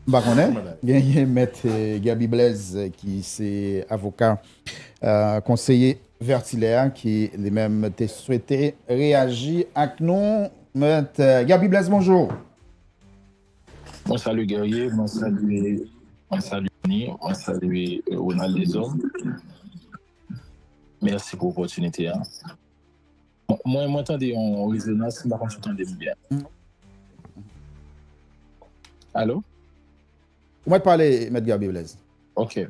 Bah, on est. Il y a Maître Gabi Blaise qui c'est avocat conseiller vertilaire qui lui-même t'a souhaité réagir avec nous. Maître Gabi Blaise, bonjour. Moi, salut Guerrier, moi, salut Ni, moi, salut Ronald Desom. Merci pour l'opportunité. Hein. Moi, m'entendez en résonance, mais par contre, je t'entends bien. Allô? Vous m'avez parlé, Maître Gabi Blaise. Ok.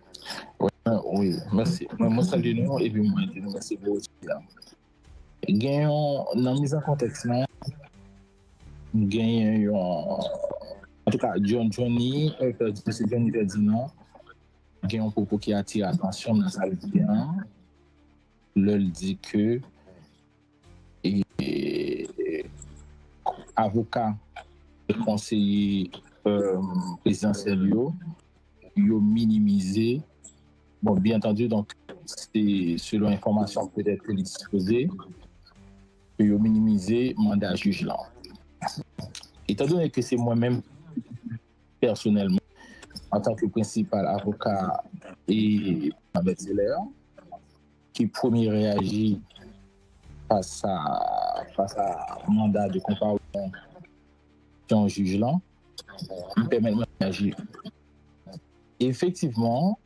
Oui, merci. Moi, salut nous et puis moi, merci pour l'opportunité. Gagnons, dans la mise en contexte, gagnons, en tout cas, Johnny Ferdinand, gagne un propos qui attire l'attention dans sa vie. Le dit que avocat et conseiller présidentiel yo minimisé. Bon, bien entendu, donc c'est selon l'information peut-être que disposée, yo minimisé mandat juge là. Étant donné que c'est moi-même personnellement en tant que principal avocat et ventilaire qui premier réagit face à mandat de comparution en juge là, me permet de réagir. Effectivement,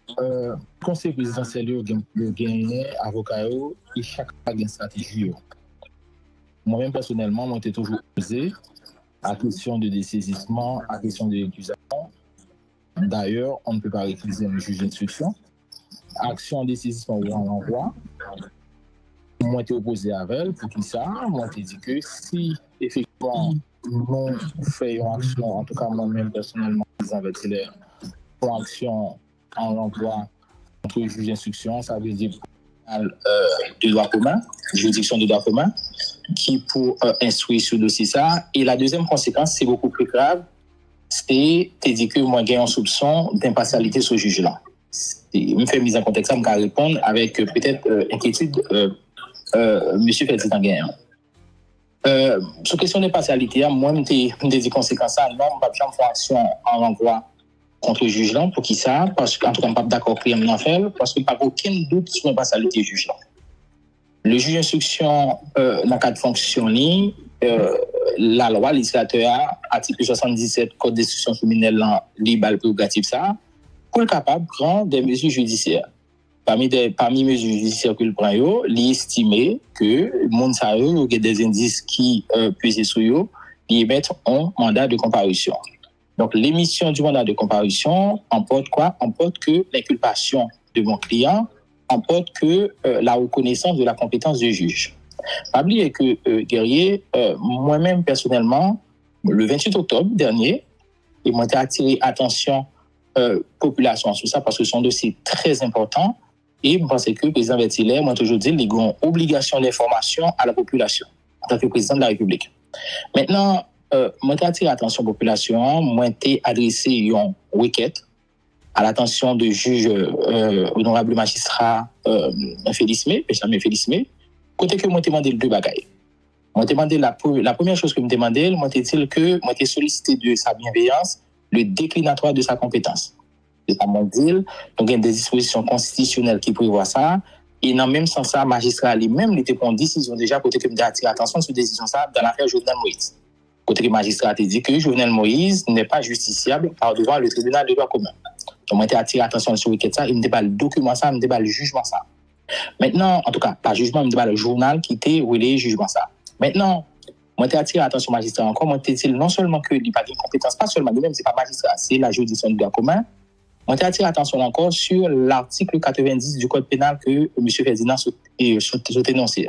conseil présidentiel a gagné avocat et chaque fois a une stratégie. Moi-même personnellement, moi j'ai toujours posé à question de dessaisissement, à question de l'accusation. D'ailleurs, on ne peut pas récuser un juge d'instruction. Action de dessaisissement ou en renvoi. Moi j'ai opposé à elle pour qui ça. Moi j'ai dit que si effectivement nous faisons action, en tout cas moi-même personnellement, pour action en renvoi contre le juge d'instruction, ça veut dire de droit commun, juridiction de droit commun, qui pour instruire sur le dossier ça. Et la deuxième conséquence, c'est beaucoup plus grave, c'est dit que moi j'ai un soupçon d'impartialité sur le juge là. Je me fais mise en contexte, ça me répondre avec peut-être inquiétude, monsieur Ferdinand Guérin. Sur question d'impartialité, moi je me dis conséquence ça, non, je ne vais pas action en renvoi contre le juge là, pour qui ça, parce qu'en tout cas, je ne suis pas d'accord pour en faire, parce qu'il n'y a pas aucun doute sur l'impartialité du juge là. Le juge d'instruction, dans le cadre de fonctionner, la loi législateur, article 77, Code d'instruction criminelle, libre le prérogative ça, pour être capable de prendre des mesures judiciaires. Parmi les mesures judiciaires qu'il prend, il estime que monde ça y a des indices qui pesent sur eux, ils mettent un mandat de comparution. Donc, l'émission du mandat de comparution emporte quoi? Emporte que l'inculpation de mon client, emporte que la reconnaissance de la compétence du juge. Pas oublier que Guerrier, moi-même personnellement, le 28 octobre dernier, il m'a attiré attention population sur ça parce que c'est un dossier très important et je pense que le président Vertilaire m'a toujours dit qu'il a une obligation d'information à la population en tant que président de la République. Maintenant, moi j'ai attiré l'attention de la population, moi j'ai adressé une requête à l'attention de juge honorable magistrat Félicimé, Benjamin Félicimé, côté que moi j'ai demandé deux bagailles. Moi j'ai demandé la première chose que je me demandais, moi j'ai dit que moi j'ai sollicité de sa bienveillance le déclinatoire de sa compétence. C'est pas mon deal, donc il y a des dispositions constitutionnelles qui prévoient ça. Et dans le même sens, ça, magistrat lui-même, il était pour une décision déjà, côté que j'ai attiré l'attention sur décision ça dans l'affaire Jovenel Moïse. Côté que le magistrat a dit que Jovenel Moïse n'est pas justiciable par devant le tribunal de droit commun. Donc, moi, j'ai attiré l'attention sur ça, il me débat le document ça, il me débat le jugement ça. Maintenant, en tout cas, pas jugement, il me débat le journal qui était relayé jugement ça. Maintenant, moi, j'ai attiré l'attention magistrat encore, moi, j'ai dit non seulement que il n'y a pas de compétence, pas seulement lui-même, c'est pas magistrat, c'est la juridiction du droit commun. On a attiré l'attention encore sur l'article 90 du Code pénal que M. Ferdinand a énoncé.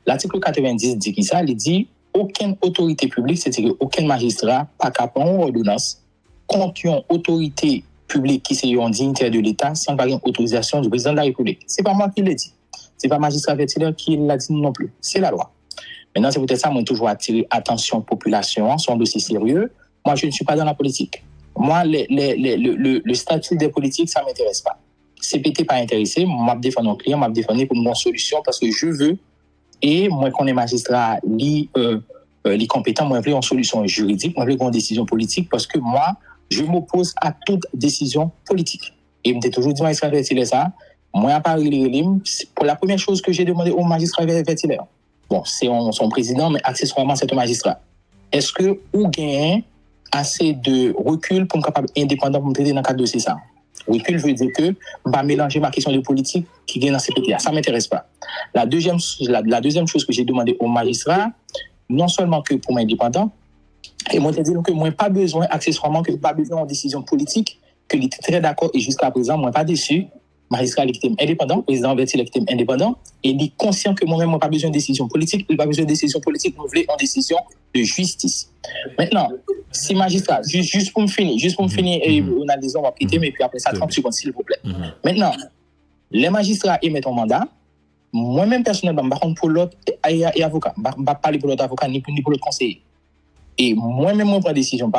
L'article 90 dit qui ça? Il dit aucune autorité publique, c'est-à-dire aucun magistrat, pas capable en ordonnance, contre une autorité publique qui est un dignitaire de l'État sans avoir une autorisation du président de la République. Ce n'est pas moi qui l'ai dit. Ce n'est pas magistrat Vertilaire qui l'a dit non plus. C'est la loi. Maintenant, c'est peut-être ça, moi, toujours attiré l'attention de la population sur un dossier sérieux. Moi, je ne suis pas dans la politique. Moi, le statut des politiques, ça ne m'intéresse pas. CPT pas intéressé, moi, je défends nos clients, je défends pour mon solution parce que je veux, et moi, qu'on est magistrat, les compétents, moi, je veux une solution juridique, moi, je veux une décision politique parce que moi, je m'oppose à toute décision politique. Et je me toujours dit magistrat Vertilaire ça. Moi, à Paris, pour la première chose que j'ai demandé au magistrat Vertilaire, bon, c'est son président, mais accessoirement, c'est un magistrat. Est-ce que vous gagnez assez de recul pour me capable indépendant pour me traiter dans le cadre de dossier ça? Recul veut dire que je vais mélanger ma question de politique qui gagne dans CPTA. Ça ne m'intéresse pas. La deuxième chose que j'ai demandé au magistrat, non seulement que pour m'indépendant, et moi, je dis que moi, pas besoin, accessoirement, que pas besoin de décision politique, que il était très d'accord et jusqu'à présent, moi, pas déçu. Magistrat qui était indépendant, président Vertilaire qui était indépendant, et il est conscient que moi-même, moi, pas besoin de décision politique, il n'a pas besoin de décision politique, nous voulons en décision de justice. Maintenant, si magistrat, juste pour me finir, et on a des hommes à quitter, mais puis après ça, 30 secondes, s'il vous plaît. Maintenant, les magistrats émettent un mandat, moi-même, personnellement, je ne vais pas pour l'autre et avocat, je ne vais pas parler pour l'autre avocat, ni pour l'autre conseiller. Et moi-même, je prends décision,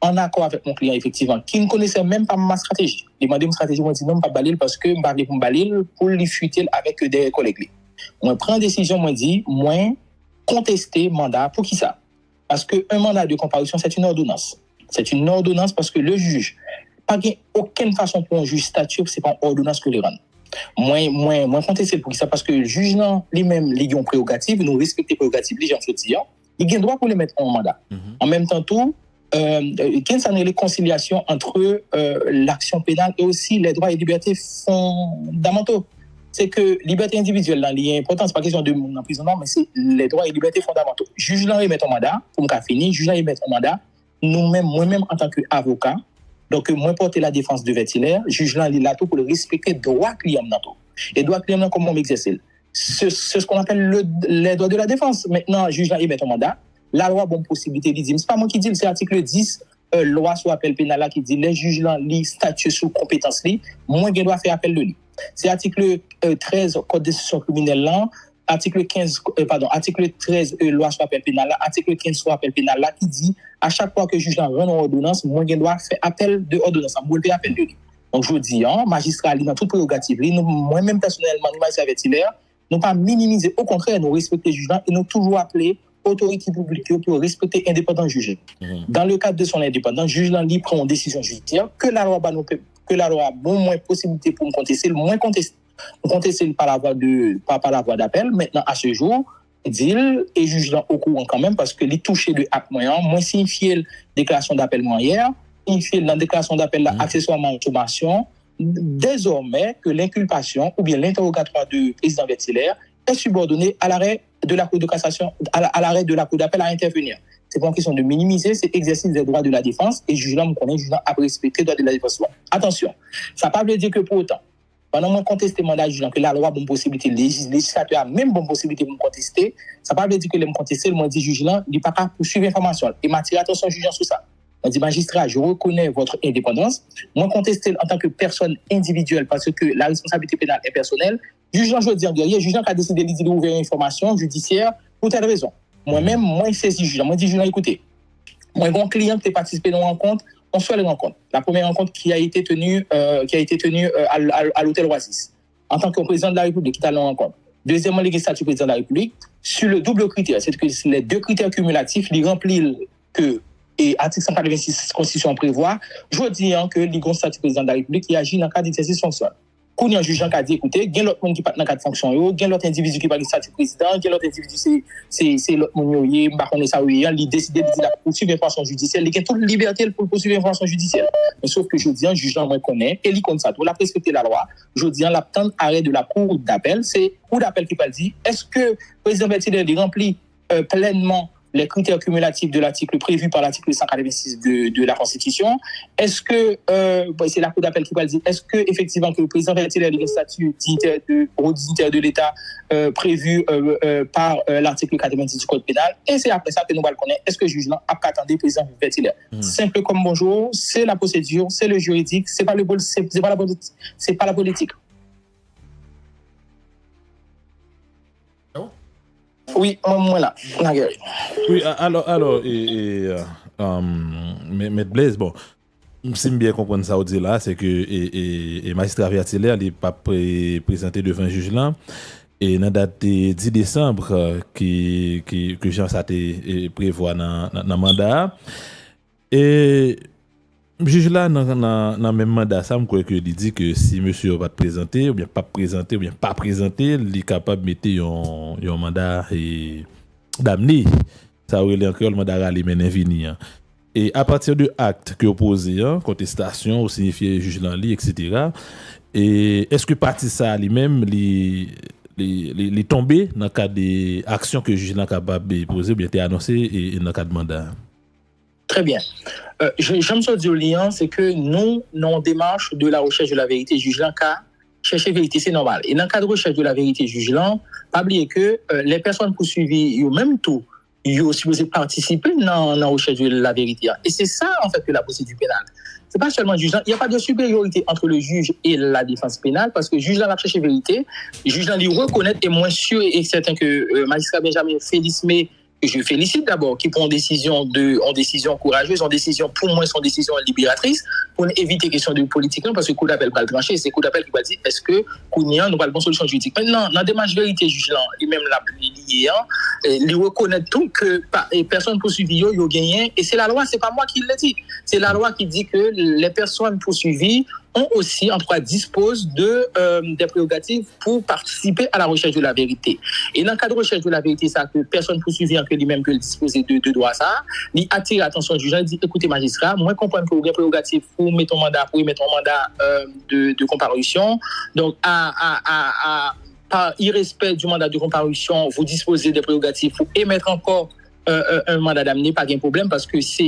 en accord avec mon client, effectivement, qui ne connaissait même pas ma stratégie. Il m'a dit ma stratégie, moi, je dis non, je ne vais pas balayer parce que je ne vais pas balayer pour lui fuiter avec des collègues. Moi, je prends décision, moi, je dis, moi, contester mandat, pour qui ça? Parce qu'un mandat de comparution, c'est une ordonnance. C'est une ordonnance parce que le juge, pas aucune façon pour un juge statuer, ce n'est pas une ordonnance que les rend. Moi, contester pour qui ça? Parce que le juge, lui-même, il a une prérogative, nous respectons les prérogatives, les gens se disent, il a le droit pour les mettre en mandat. En même temps, tout, quelles sont les réconciliations entre l'action pénale et aussi les droits et libertés fondamentaux? C'est que liberté individuelle, là, il y a important, c'est pas question de mon emprisonnement, mais c'est les droits et libertés fondamentaux. Juge là, il met en mandat, pour me finir, juge là, il met en mandat, nous-mêmes, moi-même, en tant qu'avocat, donc, moi, porter la défense de Vertilaire, juge là, il est là tout pour le respecter droit client dans tout. Et droit client, comment m'exercer? C'est ce qu'on appelle les droits de la défense. Maintenant, juge là, il met en mandat. La loi a bonne possibilité de dire, c'est pas moi qui dis, c'est l'article 10, loi sur appel pénal là, qui dit les juges là, li statut sous compétence li, moi, je dois faire appel de lui. C'est l'article 13, code de décision criminelle là, article 13, loi sur appel pénal là, article 15 sur appel pénal là, qui dit, à chaque fois que le juge là rend une ordonnance, moi, je dois faire appel de ordonnance, moi, je faire appel de lui. Donc, je dis, magistrat, dans toute prérogative, moi-même personnellement, nous, magistrat Vertilaire, nous pas minimiser, au contraire, nous respecter les juges là, et nous toujours appeler autorité publique pour respecter indépendant juge. Dans le cadre de son indépendance, juge là, prend une décision judiciaire que la loi a bon moins possibilité pour me contester, le moins contester par la voie d'appel. Maintenant, à ce jour, dit et juge là au courant quand même parce que les touchés de acte moyen, moins signifié la déclaration d'appel moi hier, signifié dans la déclaration d'appel là accessoirement sommation, désormais que l'inculpation ou bien l'interrogatoire du président Vertilaire est subordonné à l'arrêt de la Cour de cassation, à l'arrêt de la Cour d'appel à intervenir. C'est pas une question de minimiser cet exercice des droits de la défense et juge là, me connaît, juge là a respecté les droits de la défense. Attention, ça ne veut pas dire que pour autant, pendant mon contester mandat juge que la loi a bonne possibilité, le législateur a même bonne possibilité pour me contester, ça ne veut pas dire que le me contester, le moi dit juge là, il n'est pas capable de poursuivre l'information. Et m'attire attention juge sur ça. On dit magistrat, je reconnais votre indépendance. Moi, contester en tant que personne individuelle parce que la responsabilité pénale est personnelle. Juge je dis en guerrier, juge qui a décidé d'ouvrir une information judiciaire pour telle raison. Moi-même, moi, saisi juge. Moi, dis juge, écoutez, moi, j'ai un client qui a participé dans une rencontre, on soit les rencontres. La première rencontre qui a été tenue à l'hôtel Oasis, en tant que président de la République qui est allé en rencontre. Deuxièmement, le statut président de la République, sur le double critère, c'est que les deux critères cumulatifs, ils remplissent que et article 186 Constitution prévoit, je dis que le statut président de la République qui agit dans le cadre d'exercice fonctionnel. Quand il y a un juge qui a dit, écoutez, il y a l'autre monde qui part dans le cadre de fonction, il y a l'autre individu qui part du statut président, il y a l'autre individu, c'est l'autre monde qui il décide de poursuivre l'information judiciaire, il a toute liberté pour poursuivre l'information judiciaire. Mais sauf que je dis, un juge me connaît, et il compte ça, pour la respecter la loi, je dis, l'attente arrêt de la cour d'appel, c'est cour d'appel qui peut dire, est-ce que le président Vertilaire remplit pleinement les critères cumulatifs de l'article prévu par l'article 186 de la Constitution. Est-ce que, c'est la Cour d'appel qui va le dire, est-ce que effectivement que le président Vertilaire a le statut dignitaire de l'État prévu par l'article 90 du Code pénal, et c'est après ça que nous allons connaître, est-ce que le juge n'a pas attendu le président Vertilaire. Simple comme bonjour, c'est la procédure, c'est le juridique, c'est pas la politique. Oui, moi là, oui, alors, mais Blaise, bon, si je bien comprendre ça, là, c'est que et magistrat Vertilaire n'est pas présenté devant un juge là, et dans la date de 10 décembre, que Jean Saté prévoit dans le mandat, et juge là dans même mandat ça me croit que il dit que si monsieur va te présenter ou bien pas présenter il est capable de mettre un mandat et d'amener ça aurait encore le mandat râler mais infini. Et à partir de actes que opposé contestation ou signifier juge là etc. Et est-ce que parti ça lui-même les tomber dans le cas des actions que le juge est capable de poser ou bien annoncé et dans le cas de mandat? Très bien. J'aime ça dire, c'est que nous, dans la démarche de la recherche de la vérité, juge qu'à chercher vérité, c'est normal. Et dans le cas de recherche de la vérité, juge pas oublier que les personnes poursuivies, même tout, ils sont supposés participer dans la recherche de la vérité. Et c'est ça, en fait, que la procédure pénale. C'est pas seulement le juge. Il n'y a pas de supériorité entre le juge et la défense pénale parce que le juge va chercher vérité. Le juge il reconnaît et moins sûr et certain que magistrat Benjamin Félix mais je félicite d'abord qui prend décision courageuse, en décision pour moi son décision libératrice pour éviter question de politique parce que coup d'appel va le trancher, c'est coup d'appel qui va dire est-ce que Kounian nous pas la bonne solution juridique. Maintenant dans démarche vérité juge là, lui même l'a lié il reconnaît tout que personne poursuivie yo gagné et c'est la loi, c'est pas moi qui le dit. C'est la loi qui dit que les personnes poursuivies ont aussi, en tout cas, disposent des prérogatives pour participer à la recherche de la vérité. Et dans le cas de recherche de la vérité, ça que personne poursuivie en que lui-même peut disposer de droits ça, il attire l'attention du juge, il dit écoutez magistrat, moi je comprends que vous avez des prérogatives pour mettre un mandat de comparution. Donc par irrespect du mandat de comparution, vous disposez des prérogatives pour émettre encore un mandat d'amener, pas de problème parce que c'est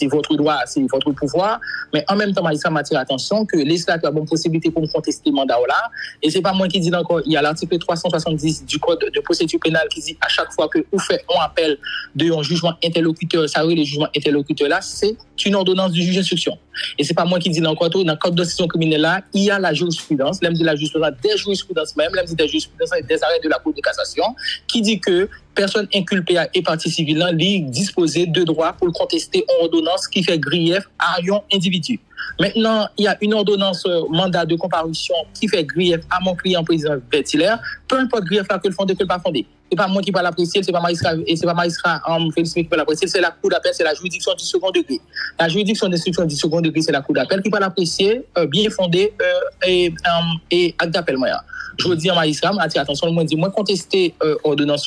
votre droit, c'est votre pouvoir, mais en même temps, magistrat m'attire l'attention que l'État a une possibilité pour me contester le mandat là, et c'est pas moi qui dis encore, il y a l'article 370 du Code de procédure pénale qui dit à chaque fois que vous faites un appel d'un jugement interlocuteur, ça veut dire le jugement interlocuteur là, c'est une ordonnance du juge d'instruction. Et c'est pas moi qui dis encore, dans le Code de décision criminelle là, il y a la jurisprudence, même de la jurisprudence, des jurisprudences même, même des jurisprudences et des arrêts de la Cour de cassation, qui dit que personne inculpée et partie civile est disposée de droits pour contester une ordonnance qui fait grief à un individu. Maintenant, il y a une ordonnance mandat de comparution qui fait grief à mon client président Vertilaire, peu importe grief là que le fondé que le pas fondé. C'est pas moi qui va l'apprécier, c'est pas magistrat Félix qui va l'apprécier, c'est la cour d'appel, c'est la juridiction du second degré. La juridiction d'instruction du second degré, c'est la cour d'appel qui va l'apprécier bien fondé et acte d'appel moyen. Je dis à magistrat, attention, moi dit moi contester ordonnance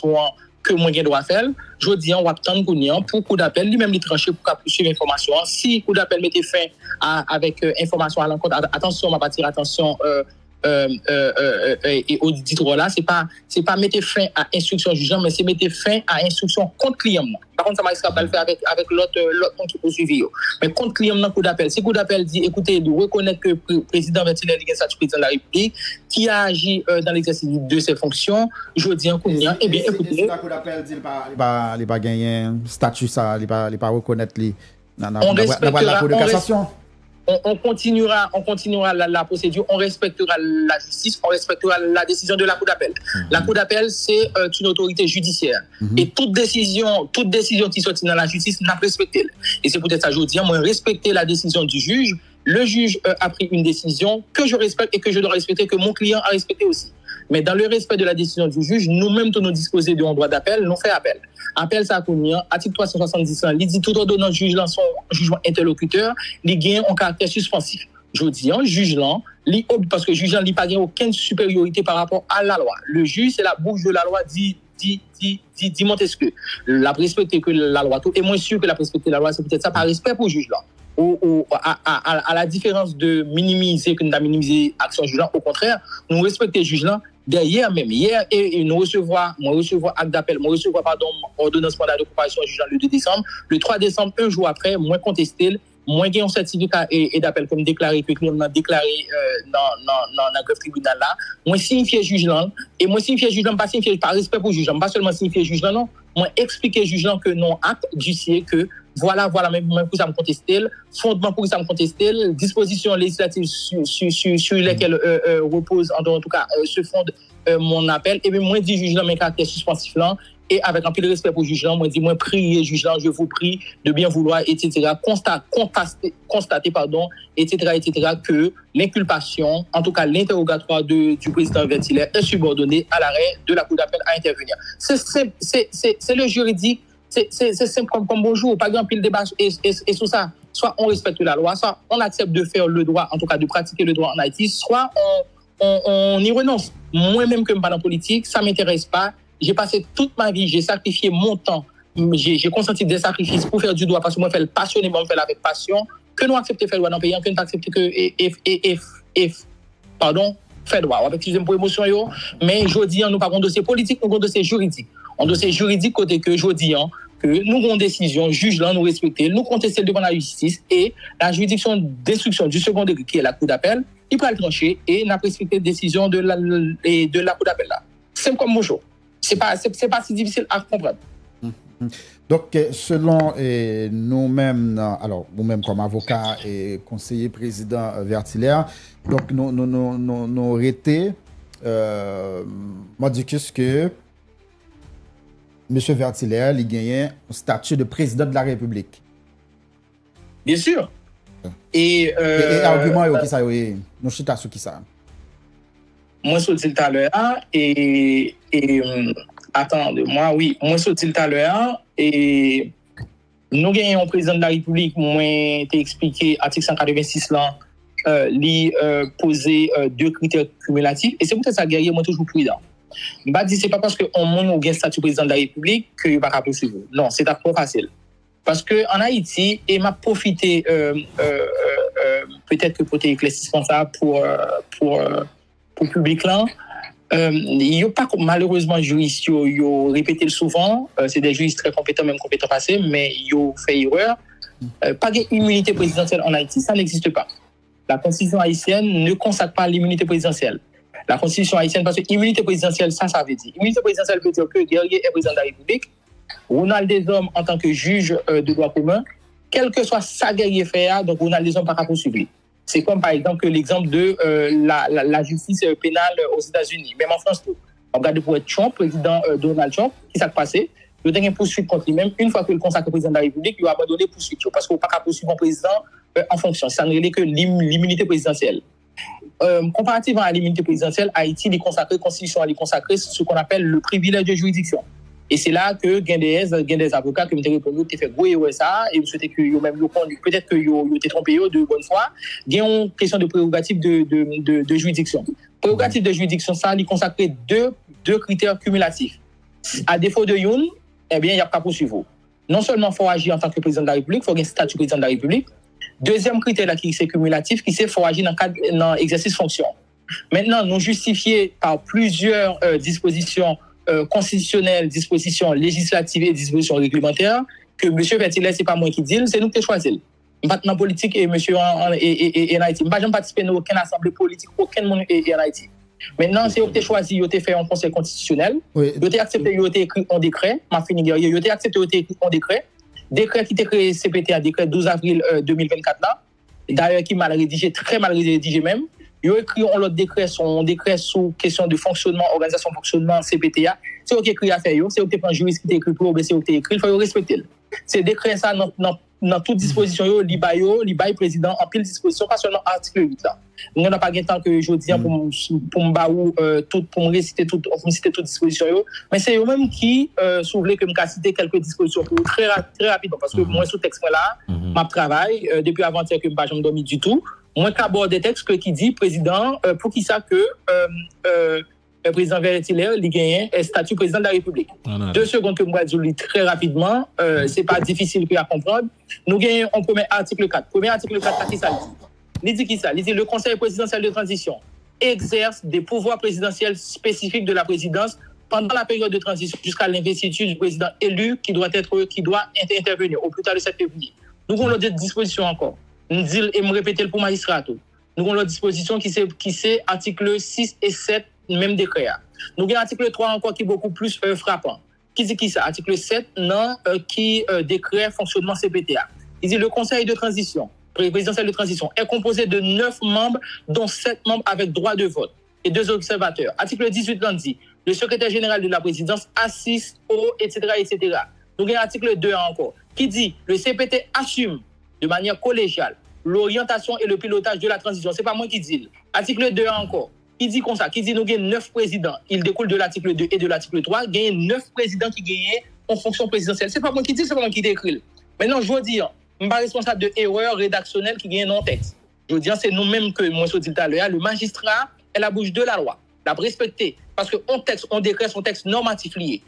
que moi j'ai droit à faire, je dis on va attendre pour coup d'appel lui-même les trancher pour poursuivre l'information. Si coup d'appel mettait fin avec information à l'encontre, attention, ma partir attention et auditoire là, c'est pas mettre fin à instruction jugeant, mais c'est mettre fin à instruction contre client. Par contre, ça magistrat va le faire avec l'autre qui poursuivi. Mais contre client dans coup d'appel, si coup d'appel dit écoutez, de reconnaître que le président Vertilaire est le président de la République qui a agi dans l'exercice de ses fonctions, je dis en combien eh bien écoutez, le coup d'appel dit il pas gagner statut ça, il pas reconnaître lui dans la Cour de cassation. On continuera la procédure, on respectera la justice, on respectera la décision de la Cour d'appel. La Cour d'appel, c'est une autorité judiciaire. Et toute décision qui sortit dans la justice n'a pas respecté. Et c'est peut-être ça, je dis, moi, respecter la décision du juge. Le juge a pris une décision que je respecte et que je dois respecter, que mon client a respecté aussi. Mais dans le respect de la décision du juge, nous-mêmes, nous disposer d'un droit d'appel, nous faisons appel. Appel ça à article 370, il dit tout ordonnance juge dans son jugement interlocuteur, il gagne en caractère suspensif. Je dis, juge là, parce que juge là, il n'a pas aucune supériorité par rapport à la loi. Le juge, c'est la bouche de la loi, dit Montesquieu. La respecter que la loi, tout est moins sûr que la respecter la loi, c'est peut-être ça par respect pour le juge là. À la différence de minimiser que nous avons minisé l'action juge là, au contraire, nous respectons le juge là. Derrière même, hier, et nous recevons acte d'appel, ordonnance mandat de comparution juge le 2 décembre. Le 3 décembre, un jour après, moi contesté, moi j'ai un certificat et d'appel comme déclaré, que nous avons déclaré dans le greffe tribunal là. Moi signifié juge là, et moi signifié juge là, pas signifié par respect pour juge là, pas seulement signifié juge là, non. Moi expliquer juge là que non acte d'huissier que voilà même pour ça me contester, fondement pour ça me contester, disposition législative sur lesquelles repose en tout cas se fonde mon appel et bien moi dit juge là mes caractères suspensifs là et avec un peu de respect pour juge là moi dit moi prier juge là je vous prie de bien vouloir etc. constater etc. que l'inculpation en tout cas l'interrogatoire du président Vertilaire est subordonné à l'arrêt de la cour d'appel à intervenir. C'est le juridique. C'est simple comme bonjour, pas grand pile débat et sur ça. soit on respecte la loi, soit on accepte de faire le droit, en tout cas de pratiquer le droit en Haïti, soit on y renonce. Moi-même, que je ne suis pas dans la politique, ça ne m'intéresse pas. J'ai passé toute ma vie, j'ai sacrifié mon temps, j'ai consenti des sacrifices pour faire du droit, parce que moi, je fais le passionnément, je fais avec passion. Que nous acceptons de faire le droit dans le pays, que nous acceptons que faire droit. Avec excusez-moi pour émotion, mais je dis, nous n'avons pas un dossier politique, nous avons un dossier juridique. Un dossier juridique, côté que je dis, que nous avons une décision, juge là, nous respecter, nous contester devant la justice et la juridiction d'instruction du second degré, qui est la cour d'appel, il peut le trancher et n'a pas respecté la décision de la cour d'appel là. C'est comme bonjour. C'est pas si difficile à comprendre. Donc, selon nous-mêmes, alors nous-mêmes comme avocats et conseillers président Vertilaire, donc nous arrêté, moi dis que M. Vertilaire, il gagnait un statut de président de la République. Bien sûr. Et argument, qui ça, nous chita sur qui ça? Moi, je suis tout à l'heure, et attendez-moi, oui, moi, je suis tout à l'heure, et nous gagnons un président de la République, moi, t'ai expliqué, article 186 là, lui poser 2 critères cumulatifs, et c'est pour ça que guerrier, moi, toujours prudent. Je ne dis pas parce qu'on monte au statut président de la République qu'il n'y a pas possible. Non, c'est trop facile. Parce qu'en Haïti, et m'a profité peut-être que pour éclaircissement ça pour le public là, il n'y a pas malheureusement juristes qui ont répété souvent, c'est des juristes très compétents, même compétents passés, mais ils ont fait erreur. Pas d'immunité présidentielle en Haïti, ça n'existe pas. La constitution haïtienne ne consacre pas l'immunité présidentielle. La constitution haïtienne, parce que l'immunité présidentielle, ça veut dire. L'immunité présidentielle veut dire que guerrier est président de la République. Ronald Deshommes, en tant que juge de droit commun, quel que soit sa guerrier fait, donc Ronald Deshommes n'a pas poursuivre. C'est comme par exemple l'exemple de la justice pénale aux États-Unis, même en France. On regarde pour être Trump, président Donald Trump, qui s'est passé. Il y a une poursuite contre lui-même. Une fois que le consacre président de la République, il a abandonné la poursuite. Parce qu'on ne peut pas poursuivre un président en fonction. Ça ne que l'immunité présidentielle. Comparativement à l'immunité présidentielle, Haïti, la Constitution a consacré ce qu'on appelle le privilège de juridiction. Et c'est là que des avocats qui m'ont répondu, tu fait gros ça, et vous souhaitez que vous même peut-être que vous êtes trompé de bonne foi, il y a une question de prérogative de juridiction. Prérogative de juridiction, ça, il consacre deux critères cumulatifs. À défaut de une, eh bien, il n'y a pas poursuivre. Non seulement il faut agir en tant que président de la République, il faut avoir un statut président de la République. Deuxième critère là, qui est cumulatif, qui c'est qu'il faut agir dans l'exercice fonction. Maintenant, nous justifiés par plusieurs dispositions constitutionnelles, dispositions législatives et dispositions réglementaires, que M. Vertilaire, ce n'est pas moi qui dis, c'est nous qui choisissons. Maintenant, politique et M. en Haïti. Je n'ai pas participé à aucune assemblée politique, aucun monde en Haïti. Maintenant, c'est vous choisi, vous avez fait un conseil constitutionnel, vous avez accepté, vous avez écrit un décret, ma fini guerrier, vous avez accepté, vous avez écrit un décret qui était créé CPTA, décret 12 avril 2024 là, d'ailleurs qui est mal rédigé, très mal rédigé même. Ils ont écrit un autre décret, son décret sous question de fonctionnement, organisation fonctionnement CPTA. C'est eux qui écrit à faire, c'est eux qui prend juriste qui écrit pour c'est eux qui écrit, il faut respecter. C'est décret ça dans toute disposition, li bail président en pile disposition, pas seulement article 8 là. Nous n'avons pas de temps que je dis pour me réciter toute disposition, mais c'est eux-mêmes qui soulevaient que je citer quelques dispositions pour très rapidement, parce que moi, sous texte là, ma travail, depuis avant-hier que je n'ai pas dormi du tout, moi, j'aborde des textes qui dit président, pour qui ça que le président Vertilaire, il gagne un statut président de la République. 2 secondes que moi, je lis très rapidement, c'est pas difficile à comprendre. Nous gagnons un premier article 4. Premier article 4, qui ça dit? Il dit qui ça? Il dit le Conseil présidentiel de transition exerce des pouvoirs présidentiels spécifiques de la présidence pendant la période de transition jusqu'à l'investiture du président élu qui doit intervenir au plus tard le 7 février. Nous avons d'autres dispositions encore. Nous disons, et me répéter pour magistrat. Nous avons l'autre disposition qui c'est article 6 et 7, même décret. Nous avons l'article 3 encore qui est beaucoup plus frappant. Qui dit qui ça? Article 7, non, qui décret fonctionnement CPTA. Il dit le conseil de transition, présidentiel de transition, est composé de 9 membres, dont 7 membres avec droit de vote et 2 observateurs. Article 18 dit, le secrétaire général de la présidence assiste au, etc., etc. Nous avons l'article 2 encore, qui dit le CPT assume de manière collégiale l'orientation et le pilotage de la transition. Ce n'est pas moi qui dis. Article 2 encore, qui dit comme ça, qui dit nous avons 9 présidents. Il découle de l'article 2 et de l'article 3. Il y a 9 présidents qui gagnent en fonction présidentielle. Ce n'est pas moi qui dis, c'est pas moi qui décris. Maintenant, je veux dire, suis pas responsable de erreurs rédactionnelles qui gagnent dans le texte. Je veux dire, c'est nous-mêmes que, moi, je dis tout à l'heure, le magistrat est la bouche de la loi. La respecter. Parce que on décret son texte normatif lié.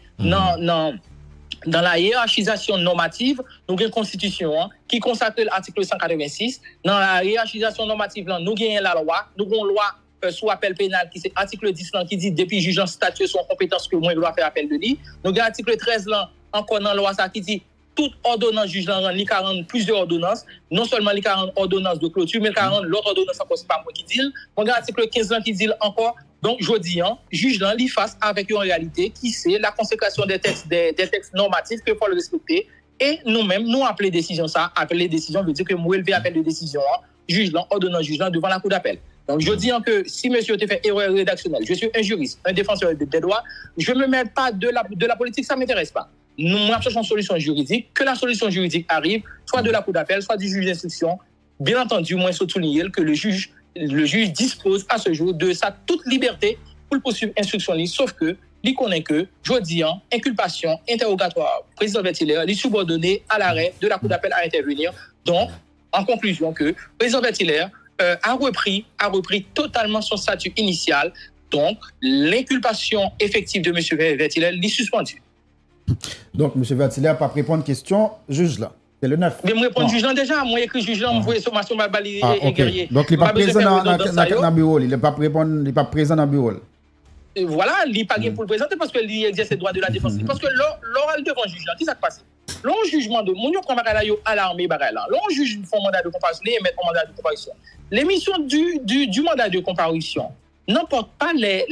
Dans la hiérarchisation normative, nous avons une constitution qui consacre l'article 186. Dans la hiérarchisation normative, nous avons la loi. Nous avons une loi sous appel pénal qui c'est article 10 qui dit depuis juge en statut son compétence que moi je dois faire appel de lui. Nous avons article 13 encore dans la loi ça qui dit toute ordonnance juge li 40 plusieurs ordonnances, non seulement les 40 ordonnances de clôture, mais les 40 l'autre ordonnance encore c'est pas moi qui dit. On a article 15 qui dit encore. Donc, je dis, juge là, il face avec une réalité qui c'est la consécration des textes normatifs qu'il faut le respecter. Et nous-mêmes, nous appelons décision ça, appeler décision veut dire que nous élever appel de décision, juge là, ordonnance juge là devant la cour d'appel. Donc, je dis que si monsieur te fait erreur rédactionnelle, je suis un juriste, un défenseur des droits, je ne me mets pas de la politique, ça ne m'intéresse pas. Nous cherchons une solution juridique, que la solution juridique arrive, soit de la cour d'appel, soit du juge d'instruction. Bien entendu, moi, il faut souligner que le juge dispose à ce jour de sa toute liberté pour le poursuivre instruction, sauf que il connaît que, je dis, inculpation, interrogatoire, président Vertillaire, il est subordonné à l'arrêt de la cour d'appel à intervenir. Donc, en conclusion, que président Vertillaire a repris totalement son statut initial. Donc, l'inculpation effective de M. Vertillaire est suspendue. Donc, M. Vertillaire n'a pas répondre à question, juge là. C'est le 9. Mais je réponds juge là déjà, moi écrit juge là, moi sommation bali et guerrier. Donc il n'est pas présent dans le bureau, il n'est pas présent dans le bureau. Voilà, il n'est pas pour le présenter parce qu'il exerce le droit de la défense. Parce que l'oral devant juge là, qui ça passe? L'on jugement de mon prend bagay yo alarmé bagay là. L'on juge font mandat de comparution, les mettre en mandat de comparution. L'émission du mandat de comparution n'emporte pas les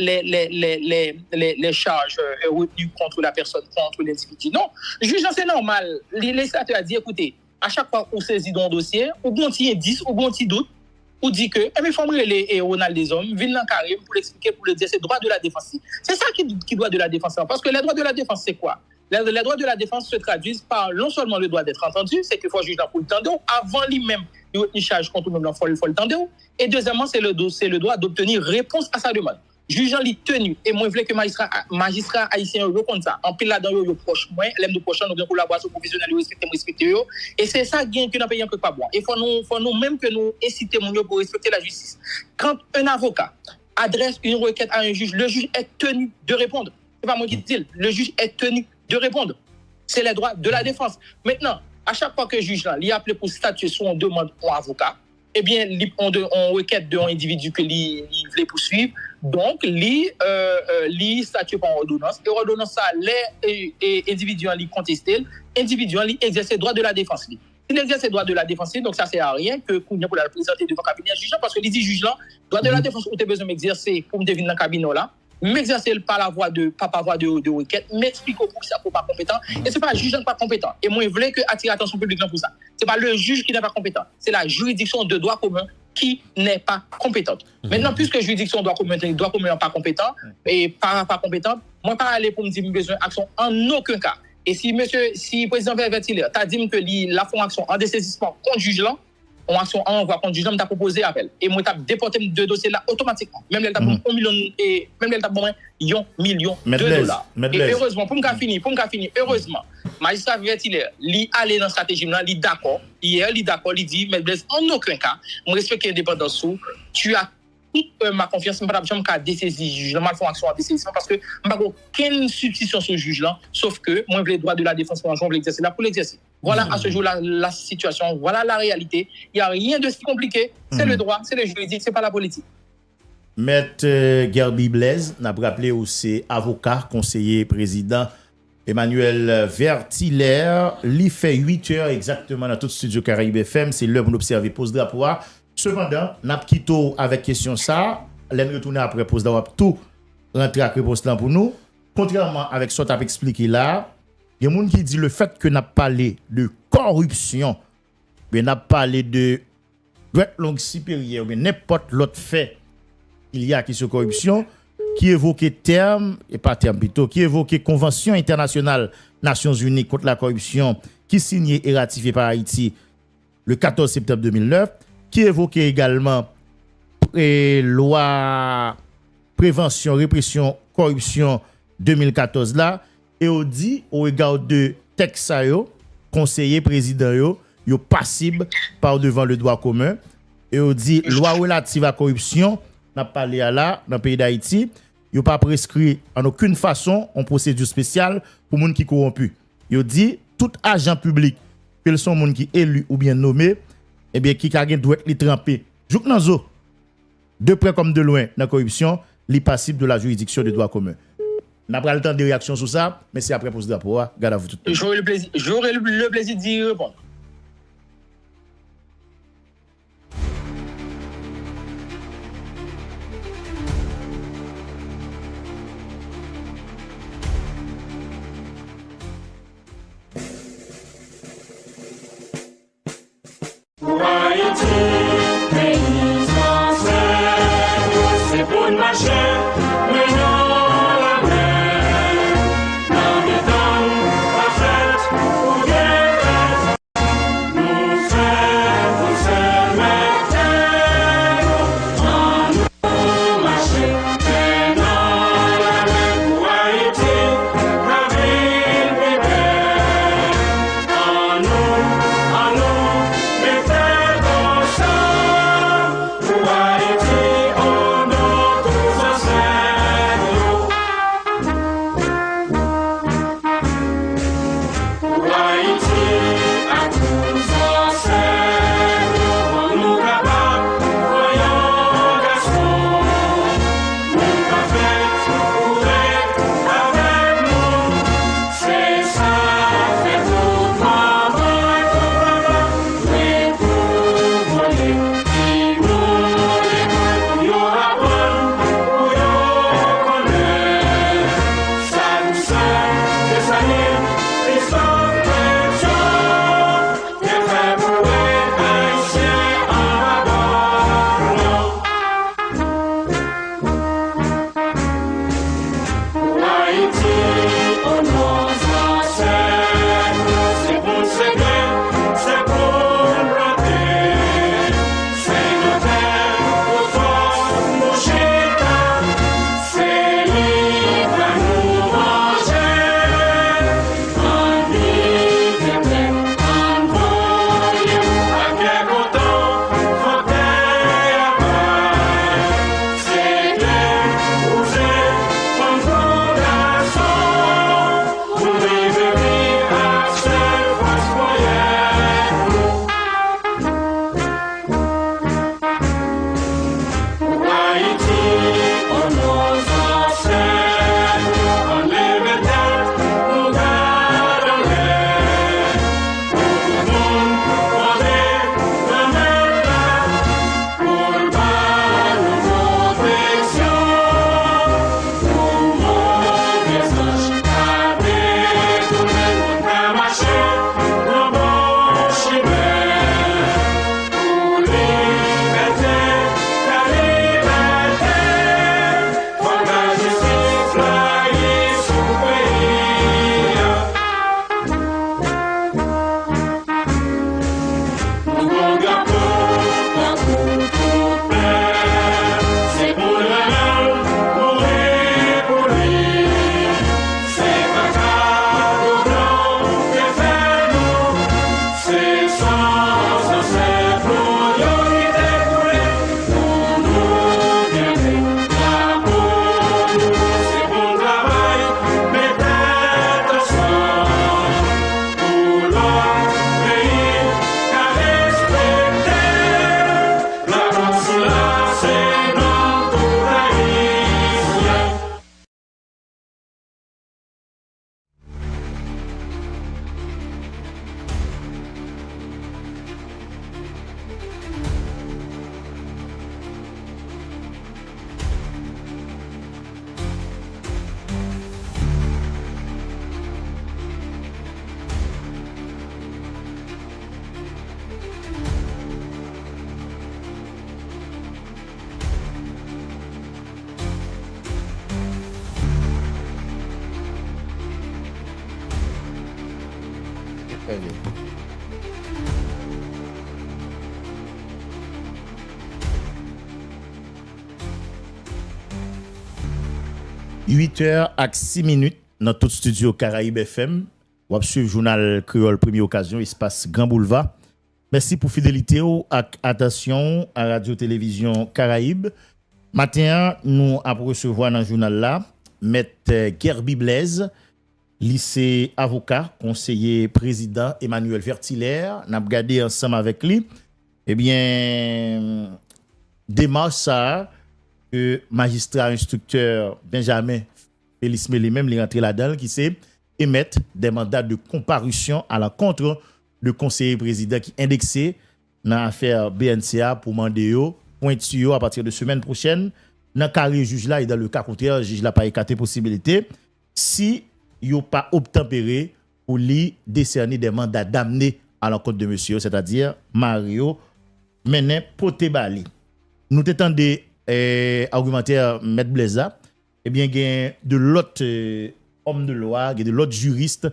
charges retenues contre la personne, contre l'individu. Non, le juge, c'est normal. Les législateurs a dit, écoutez, à chaque fois qu'on saisit dans un dossier, ou bon petit indice, ou bon petit doute, ou dit que, il faut les Ronald des hommes, viennent dans le carré pour l'expliquer, pour le dire, c'est le droit de la défense. C'est ça qui doit de la défense. Parce que les droits de la défense, c'est quoi? Les droits de la défense se traduisent par non seulement le droit d'être entendu, c'est qu'il faut juger pour le tendre, avant lui-même, il charge contre nous, il faut le tendre. Et deuxièmement, c'est le droit d'obtenir réponse à sa demande. Jugeant les tenus, et moi, je voulais que magistrat haïtien reconnaisse ça. En pile là-dedans, il proche, moi, l'aime de prochain, nous avons collaboration professionnelle, respecter. Et c'est ça qui est un pays que pas bon. Il faut nous même que nous inciter pour respecter la justice. Quand un avocat adresse une requête à un juge, le juge est tenu de répondre. C'est pas moi qui dis, le juge est tenu de répondre. C'est les droits de la défense. Maintenant, à chaque fois que le juge là, il appelé pour statuer sur une demande pour avocat, eh bien, on requête d'un individu que il voulait poursuivre. Donc, il statue par ordonnance. Et ordonnance, ça, les individus qui contestent, individus qui exercent le droit de la défense. S'il exerce le droit de la défense, donc ça ne sert à rien que pour la présenter devant le cabinet juge, parce que il dit juge là, droit de la défense, où tu as besoin d'exercer pour me devenir dans le cabinet là. M'exercer par la voie de requête, m'explique pourquoi ça n'est pas compétent. Et ce n'est pas le juge qui n'est pas compétent. Et moi, je voulais attirer l'attention publique pour ça. Ce n'est pas le juge qui n'est pas compétent. C'est la juridiction de droit commun qui n'est pas compétente. Maintenant, puisque la juridiction de droit commun n'est pas compétent, et pas compétente, moi, pas aller pour me dire que j'ai besoin d'action en aucun cas. Et si le président Vertillaire t'a dit que la font action en dessaisissement contre le juge là, on action en envoi contre le juge, t'a proposé appel. Et moi, t'as déporté de dossier là automatiquement. Même elle t'a bon $1 million et même elle t'a bon $1 million $. Et heureusement, pour me finir, heureusement, magistrat Vertillaire, li allé dans la stratégie là, li d'accord. Hier, li d'accord, li dit, mais Blaise, en aucun cas, on respecte l'indépendance sous, tu as toute ma confiance, je ne peux pas dessaisir juge, je fais action en dessaisissement parce que je n'ai pas aucune substitution sur le juge là, sauf que moi, je les droits de la défense, je veux l'exercer là pour l'exercer. Voilà à ce jour-là la situation, voilà la réalité. Il n'y a rien de si compliqué, c'est le droit, c'est le juridique, ce n'est pas la politique. Maître Gerby Blaise, n'a rappelé aussi avocat, conseiller, président Emmanuel Vertillaire. Il fait 8 heures exactement dans tout le studio Caraïbe FM, c'est l'heure pour observer pose drapeau. Cependant, n'a quitté avec question ça, l'en retourner après pose d'avoir tout rentrer avec réponse là pour nous. Contrairement avec ce que tu as expliqué là, il y a des gens qui disent le fait que n'a parlé de corruption, mais n'a parlé de droite longue supérieure, mais n'importe l'autre fait il y a qui sur corruption, qui évoque terme et pas terme plutôt, qui évoque convention internationale Nations Unies contre la corruption qui signée et ratifiée par Haïti le 14 septembre 2009. Qui évoquait également loi prévention, répression, corruption 2014 là, et on dit au regard de texte conseiller président yo passible par devant le droit commun. Et on dit loi relative à la corruption, n'a parlé à là dans le pays d'Haïti, yo pas prescrit en aucune façon en procédure spéciale pour moun qui corrompu. Yo dit tout agent public, quels sont moun qui élu ou bien nommé, eh bien qui doit être trempé. Jouk nan zo, de près comme de loin dans la corruption, li passible de la juridiction de droit commun. N'a pas le temps de réaction sur ça, mais c'est après pour ce rapport. Garde à vous tout. J'aurai le plaisir d'y répondre. Pour Haïti, pays français, c'est pour le marché, mais non. Très bien. Huit heures à 6 minutes dans tout studio Caraïbe FM. On va suivre le journal Créole Première Occasion, espace Grand Boulevard. Merci pour fidélité ou attention à Radio-Télévision Caraïbe. Matin, nous avons recevoir dans le journal là, Maître Gerby Blaise, lycée avocat, conseiller président Emmanuel Vertiller. Nous avons regardé ensemble avec lui. Eh bien, démarche ça, que magistrat instructeur Benjamin Félix Mélé même les rentré là-dedans, qui c'est émettre des mandats de comparution à l'encontre de conseiller président qui indexé dans l'affaire BNCA pour demander pointu à partir de semaine prochaine dans le carré juge là et dans le cas contraire le juge là pas écarté possibilité si yo pas obtempéré pour lui décerner des mandats d'amener à l'encontre de monsieur c'est-à-dire Mario Mené Potebali. Nous t'étendez argumentaire Maître Blaise eh bien gain de l'autre homme de loi, de l'autre juriste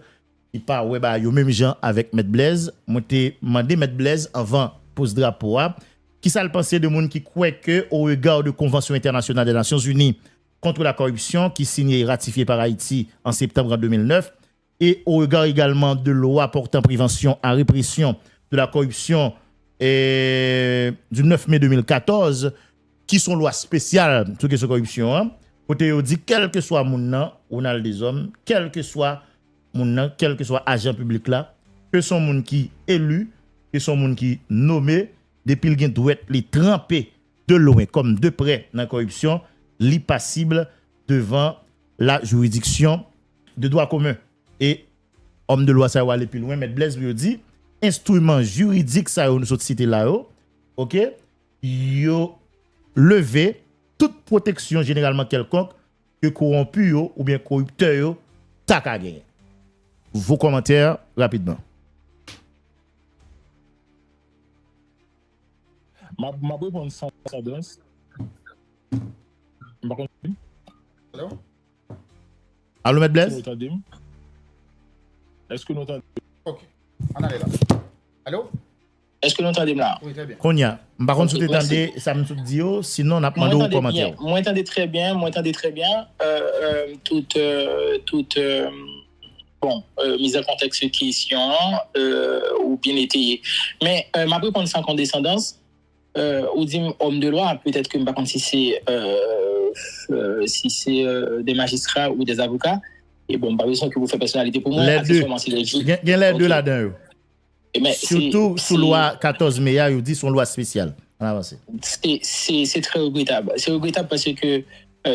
qui part ouais bah yo même gens avec Maître Blaise. Moi t'ai demandé Maître Blaise avant pose drapeau qui ça le penser de monde qui croit que au regard de convention internationale des Nations Unies contre la corruption qui signée et ratifiée par Haïti en septembre 2009 et au regard également de loi portant prévention à répression de la corruption du 9 mai 2014 qui sont lois spéciales sur question corruption côté on dit quel que soit moun nan on a des hommes quel que soit moun nan quel que soit agent public là que son moun qui élu que son moun qui nommé depuis le gen doit être li trempé de loin comme de près dans la corruption li passible devant la juridiction de droit commun et homme de loi ça va aller plus loin Maître Blaise lui dit instrument juridique ça nous autres cité là OK yo lever toute protection généralement quelconque que corrompu ou bien corrupteur ta ka gagner. Vos commentaires rapidement. Ma réponse sans danse. Allô? Allô, Maître Blaise? Est-ce que nous entendons? Ok. On arrive là. Allô? Est-ce que nous entendons là? Oui, très bien. Konya, par contre, si vous entendez, ça me dit, sinon on a demandé au commentaire. Moi, entendez très bien. Mise en contexte question ou bien étayée. Mais ma réponse sans condescendance, ou dit homme de loi, peut-être que je ne sais pas si c'est des magistrats ou des avocats. Et bon, pas besoin que vous faites personnalité pour moi. Les deux. Il y a les deux là-dedans. Mais surtout sous loi 14 mai, il dit son loi spéciale. On avance. C'est très regrettable. C'est regrettable parce que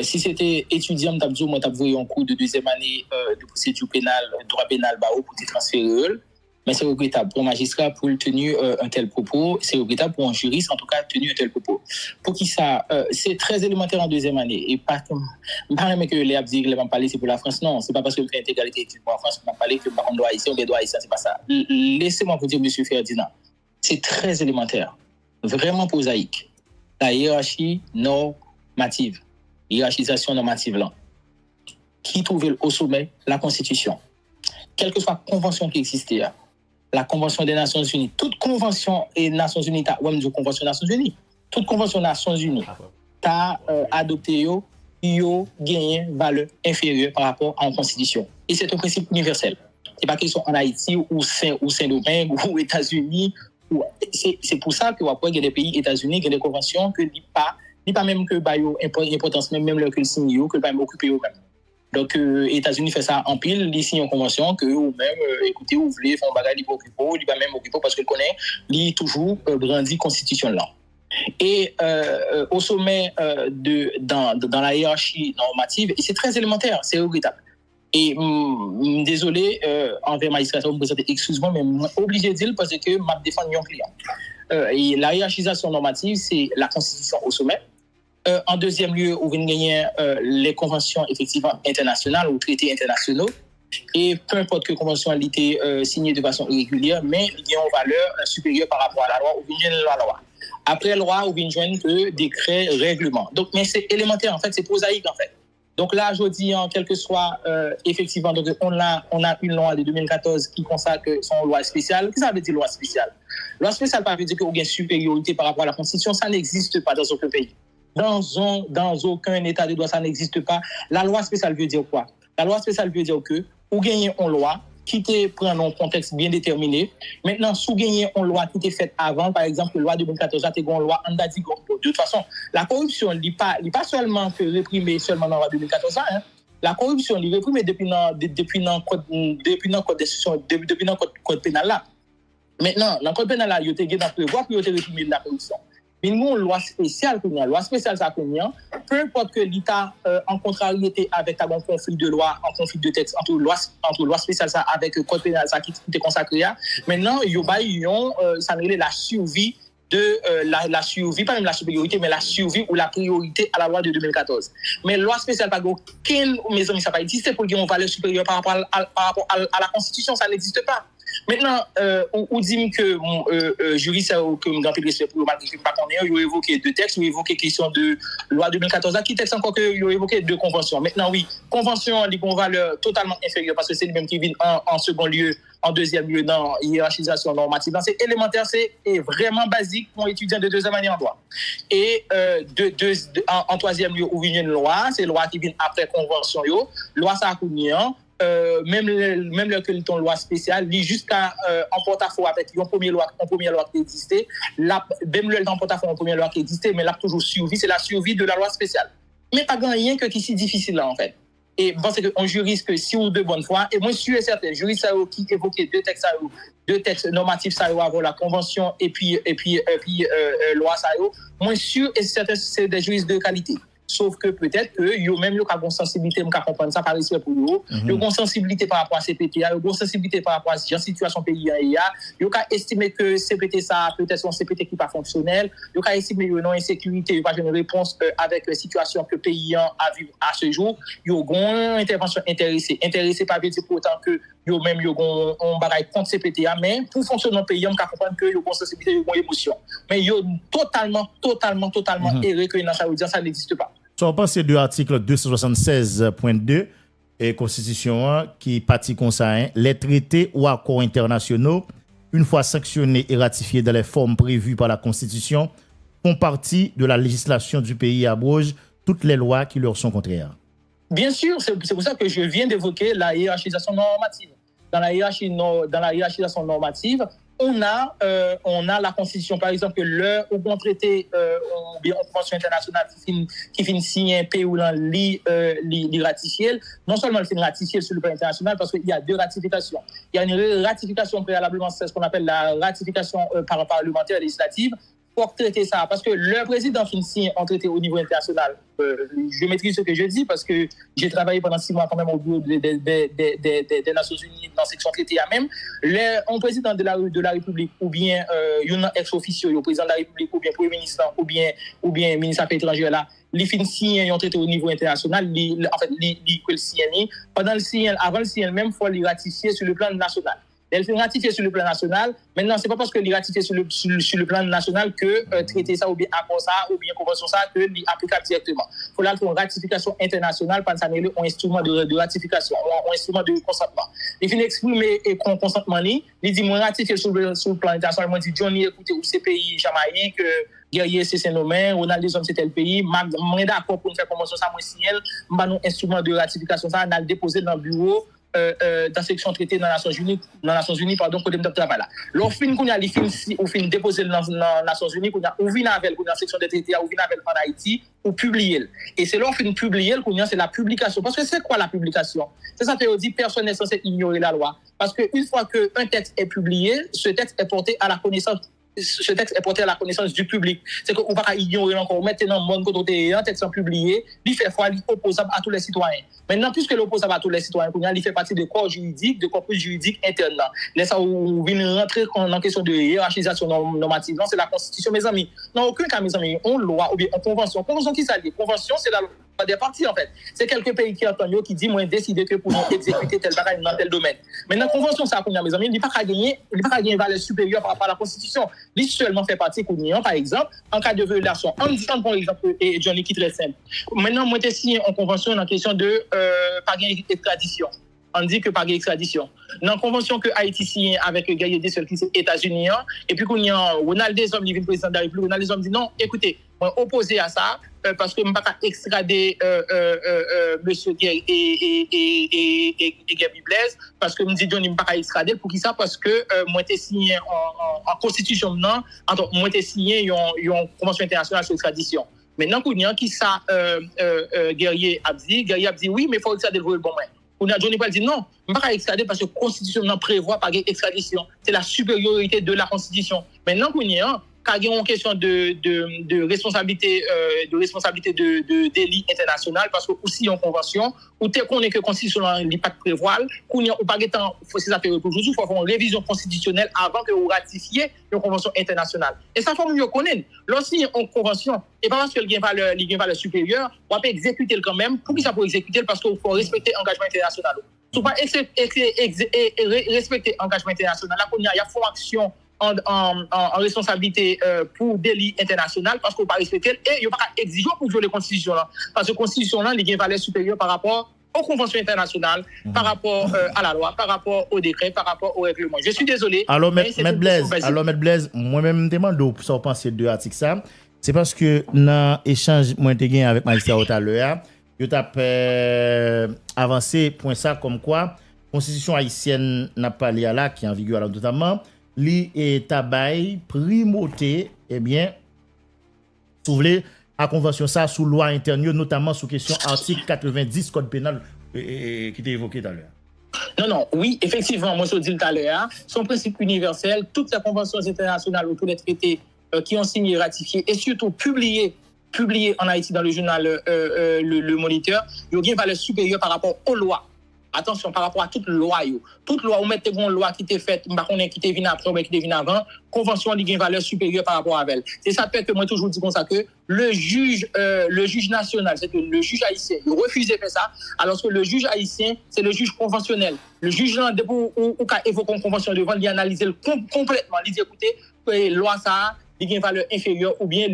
si c'était étudiant, moi, tu as un cours de deuxième année de procédure pénale, droit pénal, pour te transférer. Mais c'est regrettable pour un magistrat pour tenir un tel propos. C'est regrettable pour un juriste, en tout cas, tenir un tel propos. Pour qui ça, c'est très élémentaire en deuxième année. Et pas comme. Je ne parle pas que les abdis, les parler, c'est pour la France. Non, c'est pas parce que je fais intégralité pour la France, je ne parler que on doit ici, on doit ici, c'est pas ça. Laissez-moi vous dire, monsieur Ferdinand, c'est très élémentaire. Vraiment prosaïque. La hiérarchie normative. Hiérarchisation normative là. Qui trouvait au sommet la Constitution. Quelle que soit la convention qui existait, la Convention des Nations Unies, toute convention des Nations Unies, Convention des Nations Unies, toute convention des Nations Unies, t'as adopté yo gagné valeur inférieure par rapport à une constitution. Et c'est un principe universel. C'est pas question en Haïti ou Saint-Domingue ou États-Unis. C'est pour ça que après il y a des pays États-Unis qui ont des conventions que ni pas même que bayo importance même leur que signe que pas occuper eux même. Donc États-Unis fait ça en pile, ils signent une convention que ou même écoutez vous voulez faire un bagage libre occuper, il pas même occuper parce qu'il connaît, il toujours brandi constitution là. Et au sommet dans la hiérarchie normative, et c'est très élémentaire, c'est regrettable. Et désolé envers magistrat, vous me présentez, excuse-moi, mais obligé de dire parce que m'a défendre un client. Et la hiérarchisation normative, c'est la constitution au sommet. En deuxième lieu, on vient gagner les conventions effectivement internationales ou traités internationaux. Et peu importe que convention a été signée de façon irrégulière, mais il y a une valeur supérieure par rapport à la loi, ou bien la loi. Après la loi, on vient joindre que décret, règlement. Donc, mais c'est élémentaire, en fait, c'est prosaïque, en fait. Donc là, je dis, en quel que soit, effectivement, donc on a une loi de 2014 qui consacre son loi spéciale. Qu'est-ce que ça veut dire loi spéciale? Loi spéciale, ça veut dire qu'il y a une supériorité par rapport à la Constitution. Ça n'existe pas dans aucun pays. Dans aucun état de droit, ça n'existe pas. La loi spéciale veut dire quoi? La loi spéciale veut dire que, ou gagnez une loi qui te prend un contexte bien déterminé. Maintenant, sous gagner une loi qui était faite avant, par exemple, la loi 2014, c'est une loi, on a dit de toute façon, la corruption, n'est pas seulement que réprimée seulement dans la loi 2014, hein. La corruption, elle est réprimée depuis le code pénal là. Maintenant, dans le code pénal là, il y a des prévoir pour réprimer la corruption. Mais nous, une loi spéciale, ça peu importe que l'État en contrariété avec un conflit de loi, en conflit de texte entre loi spéciale ça avec le code pénal ça qui était consacré à. Maintenant, il y a ça la survie de la survie, pas même la supériorité, mais la survie ou la priorité à la loi de 2014. Mais loi spéciale, pas aucune maison, ça n'a pas existé pour qu'il y ait une valeur supérieure par rapport à la Constitution, ça n'existe pas. Maintenant, on dit que juriste que je grand respect pour malgré que je ne pas connais, il a évoqué deux textes, il a évoqué question de loi 2014, qui texte encore que il a évoqué deux conventions. Maintenant, oui, convention, il a une valeur totalement inférieure parce que c'est lui-même qui vient en second lieu, en deuxième lieu dans hiérarchisation normative. C'est élémentaire, c'est vraiment basique pour un étudiant de deuxième année en droit. Et en troisième lieu, où vient une loi, c'est loi qui vient après convention, loi ça a même le que ton loi spéciale lit jusqu'à en porte-à-faux avec une première loi qui existait même le en porte-à-faux en première loi qui existait mais là toujours survie, c'est la survie de la loi spéciale, mais pas rien que qui si difficile là en fait. Et je pense qu'on juriste que si ou de bonne foi, et moi je suis certain juriste qui évoquait deux textes normatifs ça avant la convention et puis loi ça moi sûr et certain c'est des juristes de qualité. Sauf que peut-être que yo même yo ka gon sensibilité m'ka comprendre ça par respect pour yo yo gon sensibilité par rapport à CPTA yo gon sensibilité par rapport à la situation pays yo ka estimer que CPT ça peut-être son CPT qui pas fonctionnel yo ka estimer yo non insécurité yo pas une réponse avec la situation que pays a vivre à ce jour yo gon intervention intéressé pas veut dire pour autant que yo même yo gon on bagaille contre CPTA mais pour fonctionner dans pays m'ka comprendre que yo gon sensibilité yo gon émotion mais yo totalement erré que dans ça veut dire ça n'existe pas. So, on pense de l'article 276.2 et Constitution qui partit comme ça, hein, les traités ou accords internationaux, une fois sanctionnés et ratifiés dans les formes prévues par la Constitution, font partie de la législation du pays et abrogent toutes les lois qui leur sont contraires. Bien sûr, c'est pour ça que je viens d'évoquer la hiérarchisation normative. Dans la hiérarchisation normative, on a la Constitution, par exemple, l'heure où on traité ou bien en convention internationale qui finit signer un pays ou li ratifier, non seulement il finit ratifier sur le plan international, parce qu'il y a deux ratifications. Il y a une ratification préalablement, c'est ce qu'on appelle la ratification parlementaire législative. Pour traiter ça, parce que le président finit en traité au niveau international. Je maîtrise ce que je dis parce que j'ai travaillé pendant 6 mois quand même au bureau des Nations Unies dans la section traité à même. Un président de la République ou bien un ex-officio, le président de la République ou bien premier ministre ou bien ministre des Affaires étrangères là, les fins signent ont traité au niveau international, en fait, le signent pendant le signe, avant le signe même, il faut les ratifier sur le plan national. Elle fait ratifier sur le plan national. Maintenant, c'est pas parce que les ratifier sur le plan national que traiter ça ou bien accord ça ou bien convention ça que les applicable directement. Il faut là une ratification internationale parce que ça est un instrument de ratification, un instrument de consentement. Il finit exprimer et consentement il dit moi ratifier sur le plan international, moi dit Johnny écoutez ou ces pays Jamaïque guerrier c'est Saint-Nomain, Ronald des hommes c'est tel pays, moi d'accord pour faire convention ça moi signer, moi un instrument de ratification ça on a déposé dans le bureau dans section traité dans les Nations Unies pardon côté de travail là l'on fin qu'on a les fin ou fin déposer dans les Nations Unies qu'on a ou vinn avec dans section de traité ou vinn avec en Haïti ou publier et c'est l'on fin publier qu'on a c'est la publication parce que c'est quoi la publication c'est ça que dit personne n'est censé ignorer la loi parce que une fois que un texte est publié ce texte est porté à la connaissance du public. C'est qu'on ne va pas ignorer encore. Maintenant, mon côté, un texte publié, il fait foi, il est opposable à tous les citoyens. Maintenant, puisque l'opposable à tous les citoyens, il fait partie des corps juridiques, de corpus juridiques internes. Là, ça, on vient rentrer en question de hiérarchisation normative. Non, c'est la Constitution, mes amis. Dans aucun cas, mes amis, on loi ou bien on convention. Convention qui s'allie. Convention, c'est la loi des parties, en fait. C'est quelques pays qui entendent, qui disent, moi, décider que pour nous exécuter tel bagage dans tel domaine. Maintenant, convention, ça, mes amis, il n'y a pas qu'à gagner une valeur supérieure par rapport à la Constitution. Il seulement fait partie, par exemple, en cas de violation. En disant, par exemple, et Johnny qui est très simple. Maintenant, moi, j'ai signé en convention en question de pas gagner extradition. on dit que pas d'extradition. Dans la convention que Haïti signe avec Gaye Desel qui c'est États-Unis, et puis qu'on y a Ronald Desom, le président de la République, Ronald Desom dit non, écoutez, moi opposé à ça, parce que je ne peux pas extrader M. Guerre et Gaby Blaise, parce que je me dis Johnny ne peux pas extrader, pour qui ça? Parce que moi j'ai signé en constitution, moi j'ai signé une convention internationale sur l'extradition. Maintenant, qui ça Guerrier a dit oui, mais il faut extrader le bon moment. On a Johnny Paul dit non, je ne peux pas extrader parce que la Constitution ne prévoit pas d'extradition. C'est la supériorité de la Constitution. Maintenant, quand il y a une question de responsabilité de délit international, parce que aussi en convention, où tu connais que la Constitution n'est pas prévoir, qu'on y a pas de temps, il faut ces affaires toujours, il faut faire une révision constitutionnelle avant que vous ratifiez une convention internationale. Et ça, il faut mieux connaître. Lorsqu'il y a une convention, et pas parce qu'il y a une valeur supérieure, on peut exécuter quand même. Pour qui ça peut exécuter? Parce qu'il faut respecter l'engagement international. Si on ne respecter l'engagement international, là, il y a une action en responsabilité pour délit international parce qu'on ne peut pas respecter et il n'y a pas d'exiger pour violer la Constitution là. Parce que la Constitution là, il y a une valeur supérieure par rapport aux conventions internationales, par rapport à la loi, par rapport au décret, par rapport au règlement. Je suis désolé. Alors, Maître Blaise, moi-même, je me demande si vous pensez de l'article ça. C'est parce que dans l'échange moi j'ai gagné avec magistrat tout à l'heure, je t'ai avancé point ça comme quoi la Constitution haïtienne n'a pas lié à là qui est en vigueur notamment li et tabaye primauté bien souvle à convention ça sous loi interne notamment sous question article 90 code pénal qui était évoqué tout à l'heure. Non, oui, effectivement, moi je dis tout à l'heure, son principe universel, toutes les conventions internationales ou tous les traités qui ont signé, ratifié et surtout publié en Haïti dans le journal le Moniteur, il y a une valeur supérieure par rapport aux lois. Attention, par rapport à toute loi, où mettez une loi qui était faite, qui était venue après ou qui était venue avant, convention a une valeur supérieure par rapport à elle. C'est ça fait que moi toujours dis comme ça que le juge national, c'est que le juge haïtien, il refuse de faire ça, alors que le juge haïtien, c'est le juge conventionnel. Le juge là, ou qu'a évoqué une convention devant, il analyse complètement, il dit écoutez, loi ça, il y a une valeur inférieure ou bien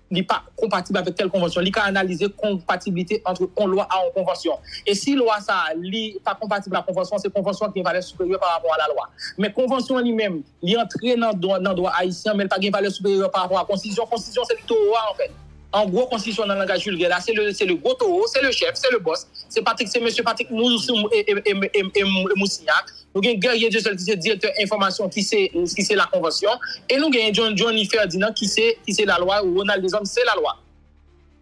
n'est pas compatible avec telle convention. Il a analysé compatibilité entre une loi et une convention. Et si loi ça n'est pas compatible avec la convention, c'est convention qui a une valeur supérieure par rapport à la loi. Mais convention lui-même, il est entré dans le droit haïtien, mais il n'a pas une valeur supérieure par rapport à la constitution. Constitution, c'est le taureau en fait. En gros, constitution dans le langage vulgaire, là, c'est le gros taureau, c'est le chef, c'est le boss. C'est monsieur Patrick Moussou et Moussignac. Nous avons Guerrier de qui c'est directeur information qui c'est la convention. Et nous avons Johnny Ferdinand qui c'est la loi, ou Ronald Desom, c'est la loi.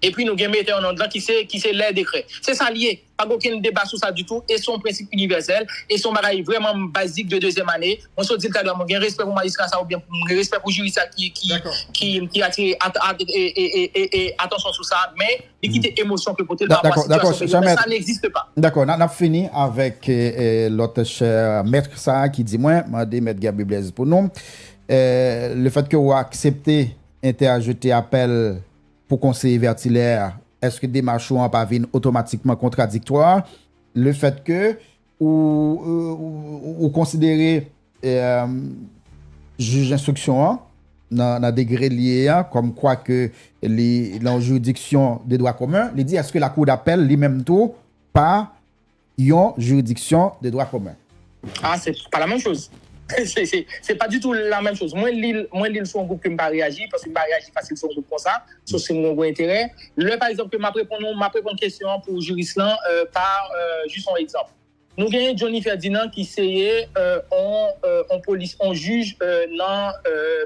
Et puis nous avons Metteur Nandlan qui c'est les décrets. C'est ça lié. Pas aucun débat sur ça du tout. Et son principe universel, et son bagage vraiment basique de deuxième année. Moi, je dis tout à l'heure, j'ai respect pour magistrat ça ou bien respect pour juriste qui attire attention sur ça, mais il quitte émotion que pour tel d'accord, ça n'existe pas. D'accord, on a fini avec l'autre cher maître ça qui dit moi, maître Gaby Blaise pour nous. Le fait que vous acceptez interjeter appel pour conseiller Vertilaire, est-ce que des démarches n'ont pas vu automatiquement contradictoire? Le fait que vous considérez juge d'instruction dans degré lié comme quoi que la juridiction des droits communs, il dit est-ce que la cour d'appel lui-même tout pas une juridiction des droits communs? Ah, c'est pas la même chose. C'est pas du tout la même chose. Moi, l'île sur un groupe que je ne pas réagir parce que je ne pas réagir facile sur un groupe comme ça. Ça, c'est mon gros intérêt. Par exemple, que m'a répondu une question pour juriste là par juste un exemple. Nous avons Johnny Ferdinand qui essayait on juge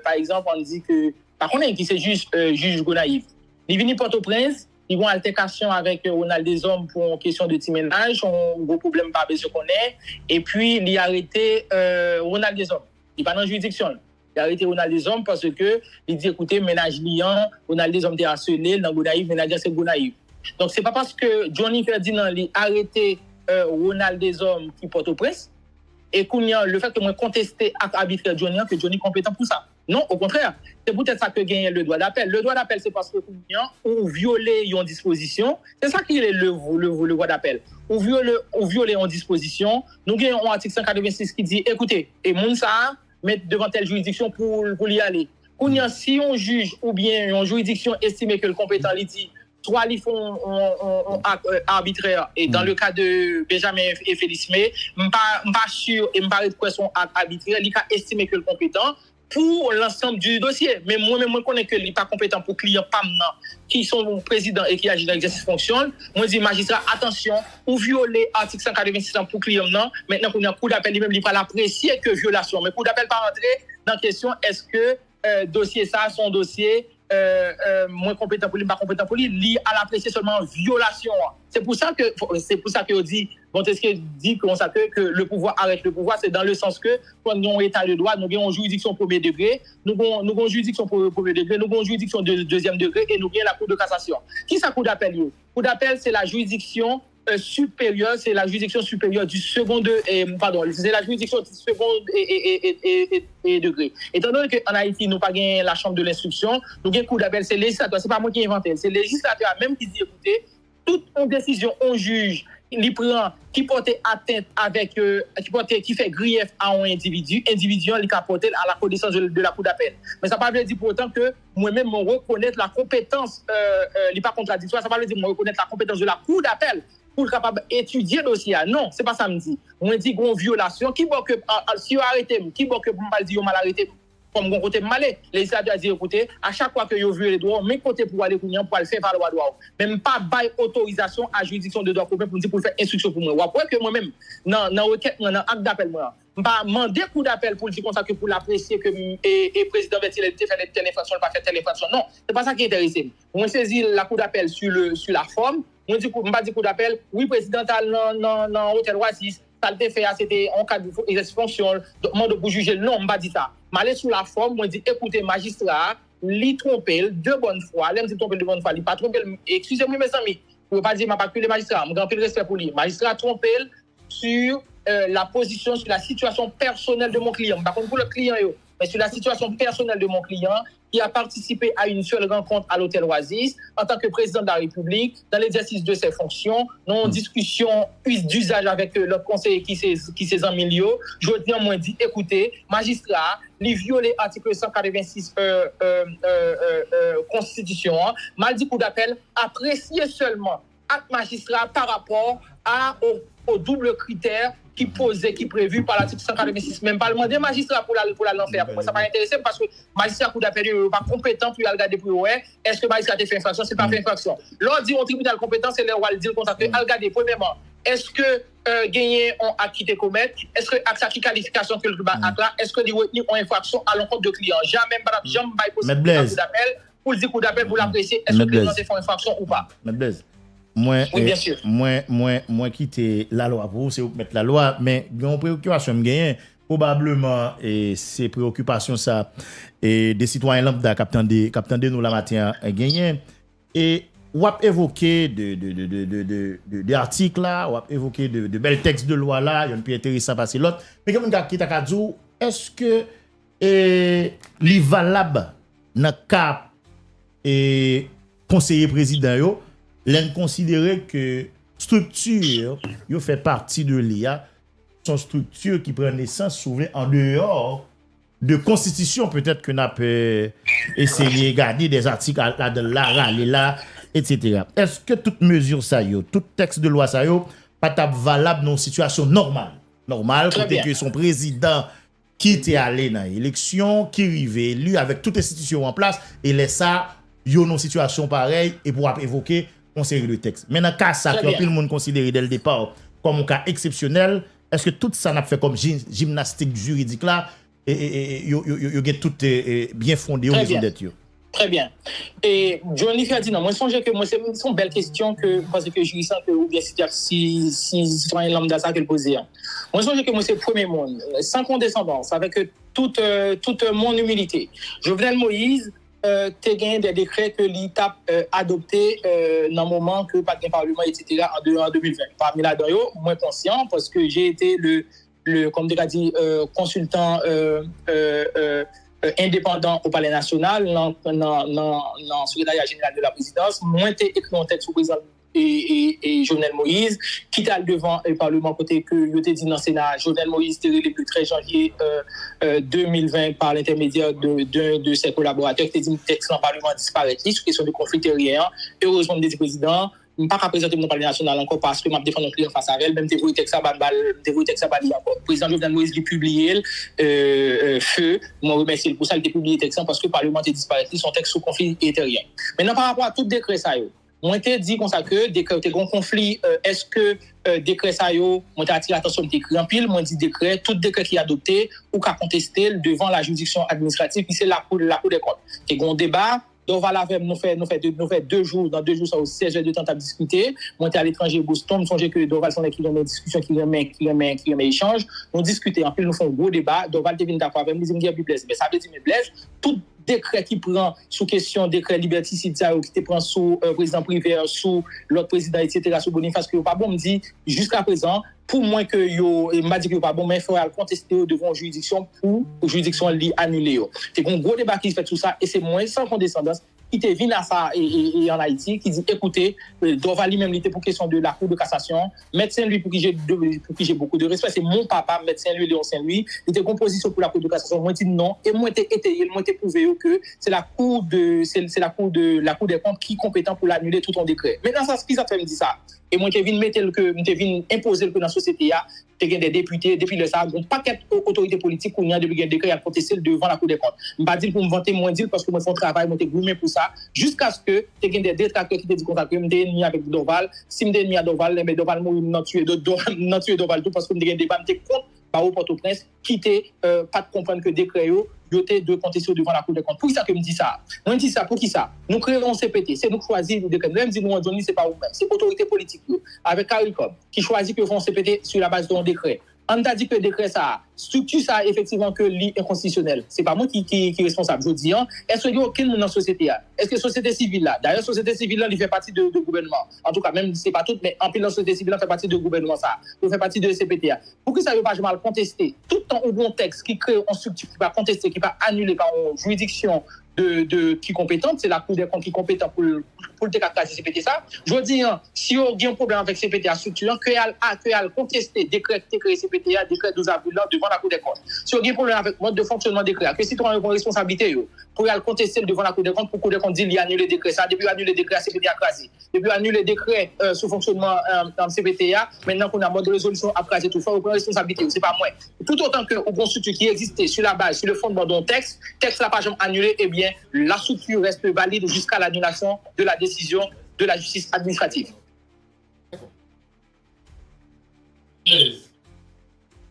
par exemple, on dit que par contre, qui c'est juge Gonaïve. Il vient Port-au-Prince. Ils vont en altercation avec Ronald Desom pour une question de petit ménage, un gros problème pas besoin qu'on ait. Et puis, il a arrêté Ronald Desom. Il n'est pas dans la juridiction. Il a arrêté Ronald Desom parce que il dit écoutez, ménage liant, Ronald Desom est harcelé, dans Gonaïve, ménage c'est Gonaïve. Donc, ce n'est pas parce que Johnny Ferdinand a arrêté Ronald Desom qui porte au presse et le fait que moi contester à arbitraire Johnny, que Johnny est compétent pour ça. Non, au contraire. C'est peut-être ça que gagne le droit d'appel. Le droit d'appel, c'est parce que ou violer une disposition. C'est ça qui est le droit d'appel. Ou violer une disposition. Nous gagnons un article 186 qui dit, écoutez, et Mounsa, mettre devant telle juridiction pour y aller. Si on juge ou bien une juridiction estime que le compétent lui dit, soit ils font arbitraire. Et dans le cas de Benjamin et Félix May, je ne suis pas sûr et je ne suis pas son arbitraire, il a estimé que le compétent pour l'ensemble du dossier. Mais moi-même, je connais que il n'est pas compétent pour clients PAM qui sont présidents et qui agissent dans l'exercice fonction. Moi, je dis, magistrat, attention, ou violer l'article 186 pour client, non. Maintenant, qu'on a un coup d'appel, lui-même, il va l'apprécier que violation. Mais coup d'appel pas rentrer dans la question, est-ce que dossier ça, son dossier, moins compétent pour lui, pas compétent pour lui, lié à l'apprécier seulement violation. C'est pour ça que on dit, Montesquieu dit que le pouvoir arrête le pouvoir, c'est dans le sens que quand nous avons état de droit, nous avons une juridiction premier degré, nous avons une juridiction premier degré, nous avons une juridiction de deuxième degré et nous avons la cour de cassation. Qui ça cour d'appel? Cour d'appel, c'est la juridiction supérieure, c'est la juridiction supérieure du second c'est la juridiction du second et degré. Étant donné qu'en Haïti, nous pas gagné la chambre de l'instruction, nous avons cour d'appel, c'est le législateur, c'est pas moi qui ai inventé, c'est le législateur même qui dit, écoutez, toute une décision, on juge, il prend, qui porte atteinte avec, qui fait grief à un individu, il a porté à la connaissance de la cour d'appel. Mais ça ne veut pas dire pour autant que moi-même, je reconnais la compétence, il n'est pas contradictoire, ça ne veut pas dire que je reconnais la compétence de la cour d'appel pour être capable d'étudier le dossier. Non, ce n'est pas ça que je dis. Moi, je dis qu'il y a une violation, qui va que, si on arrête, qui va que, pour mal dire, on mal arrêté, comme on côté malé, les législateurs a dit, écoutez, à chaque fois que vous violez les droits, mais côté pour aller pour le faire valoir droit. Même pas bail autorisation à juridiction de droit commun pour dire pour faire instruction pour moi. Ou après que moi-même, dans requête, dans acte d'appel, moi, pas demander coup d'appel pour dire comme ça que pour l'apprécier que et président Vertilet fait telle infraction, pas fait telle infraction. Non, c'est pas ça qui est intéressant. On saisit la coup d'appel sur la forme. On dit pas dit coup d'appel, oui, président dans hôtel Oasis, ça le fait, c'était en cas d'exercice fonction, demande pour juger. Non, on pas dit ça. Mais aller sur la forme, on dit écoutez, magistrat, li trompé de bonne foi, l'aime dit tromper de bonne foi, li pas trompé, excusez-moi mes amis, pour pas dire m'a pas que le magistrat, m'a grand peu de respect pour lui. Magistrat trompé sur la position, sur la situation personnelle de mon client. Par contre, pour le client, mais sur la situation personnelle de mon client qui a participé à une seule rencontre à l'hôtel Oasis en tant que président de la République dans l'exercice de ses fonctions, dans une discussion d'usage avec l'autre conseiller qui s'est en milieu. Je dis en moins dit, écoutez, magistrat, les violer article 186 Constitution, mal dit coup d'appel, apprécier seulement acte magistrat par rapport au double critère qui prévu par l'article 186, même pas demander magistrat pour l'enfer. Moi, ça m'a intéressé parce que magistrat coup d'appel n'est pas compétent pour regarder pour est-ce que magistrat a fait infraction, c'est pas fait infraction. Lors dit au tribunal compétent, c'est le roi le dire comme ça que regarder premièrement, est-ce que gagner on acquitté commettre, est-ce que acte qui qualification que le acte là, est-ce que les retenus ont infraction à l'encontre de client, jamais pas possible coup d'appel pour le dire coup d'appel pour l'apprécier, est-ce que les gens font infraction ou pas. Moi, oui, bien sûr. Moi quitter la loi pour c'est mettre la loi, mais il y a une préoccupation me probablement et ces préoccupations ça et des citoyens lambda captain de nous la matin gagné et ou a évoqué de articles là, ou a évoqué de belles textes de loi là, il y a un peu intéressant passer l'autre, mais comme un qui t'a dit est-ce que li valable dans cas et conseiller président yo l'en considérer que structure yo fait partie de l'IA sont structures qui prennent naissance souvent en dehors de constitution peut-être que n'a peut essayer garder des articles là de là etc. Est-ce que toute mesure ça yo tout texte de loi ça yo pas valable dans une situation normale côté que son président qui était allé dans l'élection qui arrivé élu avec toute institution en place et laisse ça yo dans situation pareille et pour évoquer une série de textes. Mais dans le cas ça que tout le monde considère dès le départ comme un cas exceptionnel, est-ce que tout ça n'a fait comme gymnastique juridique là et yo tout bien fondé au raison d'être yo? Très bien. Et Johnny Ferdinand, moi je songe que c'est une belle question que parce que je sens que ou bien si citoyen lambda ça que le poser. Moi je songe que moi c'est le premier monde sans condescendance avec toute mon humilité. Jovenel Moïse t'es gagné des décrets que l'ITAP adopté dans le moment que pas de parlement etc. en 2020. Parmi là dedans moi conscient parce que j'ai été le comme déjà dit consultant indépendant au Palais national dans secrétariat général de la présidence. Moi j'ai écrit un texte au président et Jovenel Moïse, qui est devant le Parlement côté que il était dit dans le Sénat, Jovenel Moïse était le 13 janvier 2020 par l'intermédiaire de ses collaborateurs qui était dit que le texte dans le Parlement disparaît, sur question de conflit terrien. Heureusement, le président je ne peux pas présenter mon Parlement national encore parce que je défends un client face à elle, même dévoué texte à encore. Le président Jovenel Moïse l'a publié, feu, moi remercie pour ça, il a publié texte parce que le Parlement a disparu, son texte sous conflit terrien. Maintenant, par rapport à tout décret, ça, moi, je dit comme ça que décret, un conflit, est-ce que décret, ça, moi, j'ai attiré l'attention de décret en pile, moi, je dis décret, tout décret qui est adopté ou qui a contesté devant la juridiction administrative, qui c'est la Cour des comptes. Il y a un débat. Doval avec nous fait 2 jours, dans 2 jours, ça a 16 heures de temps à discuter. Moi, j'étais à l'étranger, Boston, je songez que Doval, sont qui remet discussion, qui remet échange. On discutait, en plus, nous faisons un gros débat. Doval devine d'accord avec nous, il me dit, Blaise. Mais ça veut dire, mais Blaise, tout décret qui prend sous question, décret liberticide, qui te prend sous président privé, sous l'autre président, etc., sous Boniface, que pas bon, me dit, jusqu'à présent, pour moi que yo m'a dit que pas bon mais il faut contester devant juridiction pour juridiction li annuler. C'est un gros débat qui se fait tout ça et c'est moi sans condescendance qui te vient à ça et en Haïti qui dit écoutez Doval même était pour question de la Cour de cassation médecin lui pour qui j'ai beaucoup de respect c'est mon papa médecin lui Léon Saint-Louis il était composition pour la Cour de cassation moi dit non et moi était étayé moi était prouvé que c'est la Cour des comptes qui est compétent pour l'annuler tout ton décret. Maintenant ça ce qui ça fait me dit ça et moi je viens mettre que je viens imposer que dans la société a des députés depuis le ça un paquet d'autorités politiques qui ont depuis un décret à contester devant la Cour des comptes. Je pas dire pour me vanter moi dire parce que moi font travail moi t'ai gourmé pour ça jusqu'à ce que tu aies des détracteurs qui te disent qu'on que me ennemi avec Doval si me ennemi à Doval mais Doval moi non tuer Doval tout parce que me des débat me contre par au Port-au-Prince qui était pas de comprendre que décret yo de contester devant la Cour des comptes. Pour ça que me dit ça. Moi dis ça pour qui ça? Nous créons CPT, c'est nous choisir le décret. Même si nous on donne c'est pas nous-mêmes, c'est l'autorité politique avec CARICOM qui choisit que font CPT sur la base d'un décret. On a dit que le décret ça structure ça effectivement que l'inconstitutionnel. C'est pas moi qui est responsable. Je dis est-ce qu'il y a aucun dans la société là? Est-ce que la société civile là? D'ailleurs société civile là, il fait partie de gouvernement. En tout cas même c'est pas tout mais en plus la société civile là fait partie de gouvernement ça. Il fait partie de CPT. Pour que ça ne pas mal contester tout le temps au bon texte qui crée une structure qui va contester qui va annuler par une juridiction qui compétente, c'est la Cour des comptes qui est compétente pour le déclarer CPT ça. Je dis, si on a un problème avec CPT à structure, que y contester décret CPT, décret 12 avril devant la Cour des comptes. Si on a un problème avec le mode de fonctionnement décret, que si on a une responsabilité, pour y contester devant la Cour des comptes, pour que la Cour des comptes dise, il annule le décret ça, depuis annuler le décret à CPT à craser, depuis annuler le décret sous fonctionnement dans CPT, maintenant qu'on a un mode de résolution à craser tout ça, on prend responsabilité, c'est pas moi. Tout autant que une structure qui existait sur la base, sur le fondement d'un texte n'a pas jamais annulé, eh bien, la structure reste valide jusqu'à l'annulation de la décision de la justice administrative. Oui,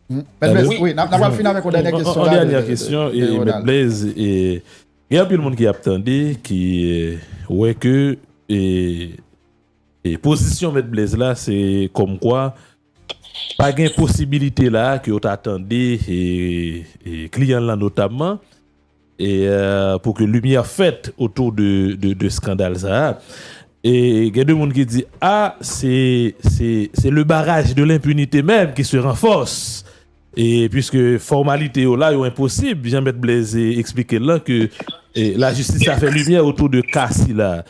on va finir avec une dernière question. Une dernière question, et M. Blaise, il y a plus de monde qui attendait, qui ouais que et position M. Blaise là, c'est comme quoi pas de possibilité là que vous attendez et clients là notamment et pour que lumière faite autour de scandale ça. Et il y a des gens qui disent c'est le barrage de l'impunité même qui se renforce. Et puisque formalité là est impossible, Jean-Baptiste Blaise expliqué là que la justice a fait lumière autour de Cassi là.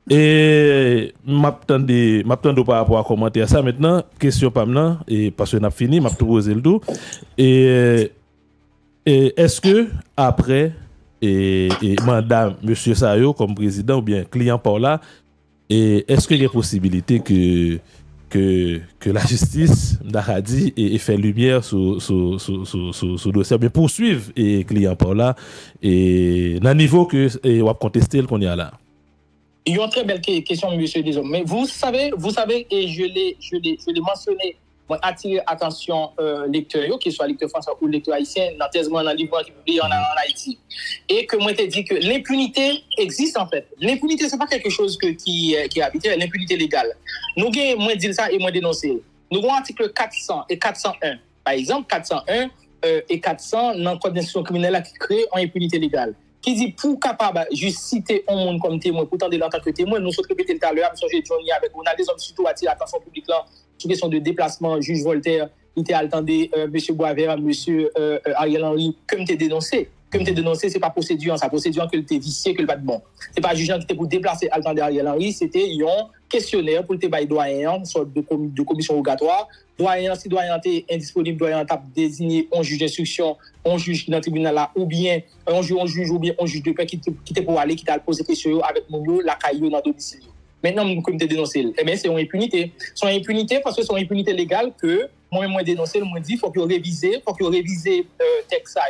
Et m'attendais par rapport à commenter ça maintenant, question pas maintenant et parce que n'a fini, m'a posé le tout. Et est-ce que après mandat monsieur Sayo comme président ou bien client par là, et est-ce qu'il y a possibilité que la justice d'Aradi et fait lumière sur dossier bien poursuivre et client par là et dans niveau que on va contester le qu'on y a là. Il y a une très belle question, monsieur Desom. Mais vous savez, et je l'ai mentionné, moi, attirer attention lecteurs, qu'ils soient lecteurs français ou lecteurs haïtiens, dans le livre qui est publié en Haïti. Et que moi, je te dis que l'impunité existe en fait. L'impunité, ce n'est pas quelque chose qui est habituel, l'impunité légale. Nous, moi, dire ça et moi dénoncer. Nous avons article 400 et 401. Par exemple, 401 et 400 dans le code d'instruction criminelle qui crée une impunité légale. Qui dit pour capable juste citer un monde comme témoin, pourtant de l'entendre que témoin, nous sommes répété tout à l'heure, nous sommes Johnny avec on a des hommes surtout attirer l'attention publique là sur question de déplacement, juge Voltaire, il était attendé monsieur Boisvert, monsieur Ariel Henry, comme t'es dénoncé. que me dénoncé, c'est pas procédure, ça procédure que le t'es vicié, que le pas de bon. C'est pas jugeant qui était pour déplacer Alexandre Ariel Henry, c'était un questionnaire pour le bail doyen, une sorte de commission rogatoire. Doyen, si doyen était indisponible, doyen t'a désigné un juge d'instruction, un juge qui dans le tribunal là, ou bien un juge ou bien un juge de paix qui était pour aller, qui t'a posé question avec mon la caillou dans le domicile. Maintenant, le comité dénoncé, eh bien, c'est une impunité. C'est une impunité parce que c'est une impunité légale que moi-même, dénoncé, moi, dit, il faut qu'il révise texte ça,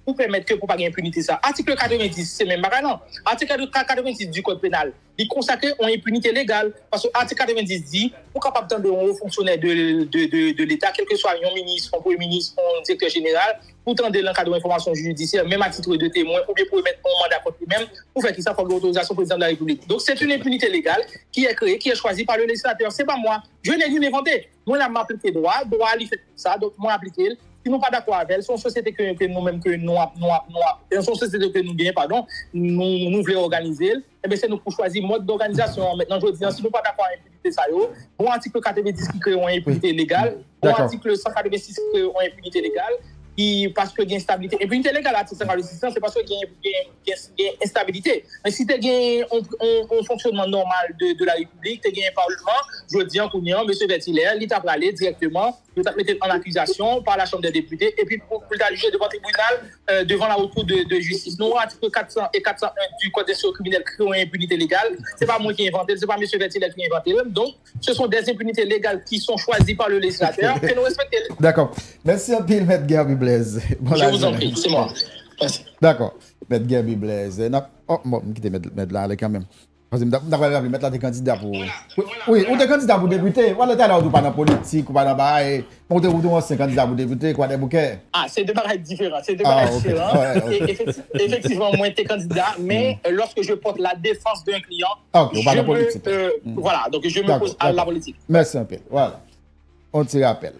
pour permettre que pour pas gagner impunité ça. Article 90, c'est même pas non. Article 90 du code pénal, il consacre une impunité légale parce que article 90 dit pour capable d'entendre un haut fonctionnaire de l'État, quel que soit un ministre, un premier ministre, un directeur général, pour tendre l'encadrement d'information judiciaire, même à titre de témoin, ou bien pour mettre un mandat contre lui-même, pour faire qu'il ça faut l'autorisation du président de la République. Donc c'est une impunité légale qui est créée, qui est choisie par le législateur. C'est pas moi. Je n'ai rien inventé. Moi, là, m'appliquer droit, il fait ça, donc moi appliquer. Si nous pas d'accord avec elle, son société que nous-mêmes que son société que nous gagnons, pardon, nous voulons organiser, et bien c'est nous pour choisir mode d'organisation. Maintenant, je dis, si nous pas d'accord avec l'impunité ça, bon article 90 qui crée une impunité légale, bon article 186 qui crée une impunité légale, parce que il y a instabilité. Impunité légale, l'article 186, c'est parce que il y a instabilité. Mais si tu as un fonctionnement normal de la République, tu as un parlement, je dis en combien, M. Vertilaire, il t'a parlé directement, il t'a mis en accusation par la Chambre des députés, et puis pour le juger devant le tribunal, devant la Haute Cour de justice. Nous, article 400 et 401 du Code des criminels créent une impunité légale. C'est pas moi qui ai inventé, c'est pas M. Vertilaire qui a inventé. Donc, ce sont des impunités légales qui sont choisies par le législateur, que nous respectons. D'accord. Merci un peu, Maître Gabi Blaise. Bon, je vous en prie, c'est moi. Merci. D'accord. Maître Gabi Blaise. Oh, bon, je vais mettre là quand même. Parce que je vais mettre là des candidats pour. Oui, ou des candidats pour député. Voilà, tu n'as pas dans la politique, ou pas dans la bail. On te retrouve 5 candidats pour député, quoi, des bouquets. Ah, c'est deux barrages différents. C'est deux barrages différents. Ouais. Effectivement, moi, j'étais candidat, mais lorsque je porte la défense d'un client, voilà, donc je me pose à la politique. Merci un peu. Voilà. On te rappelle.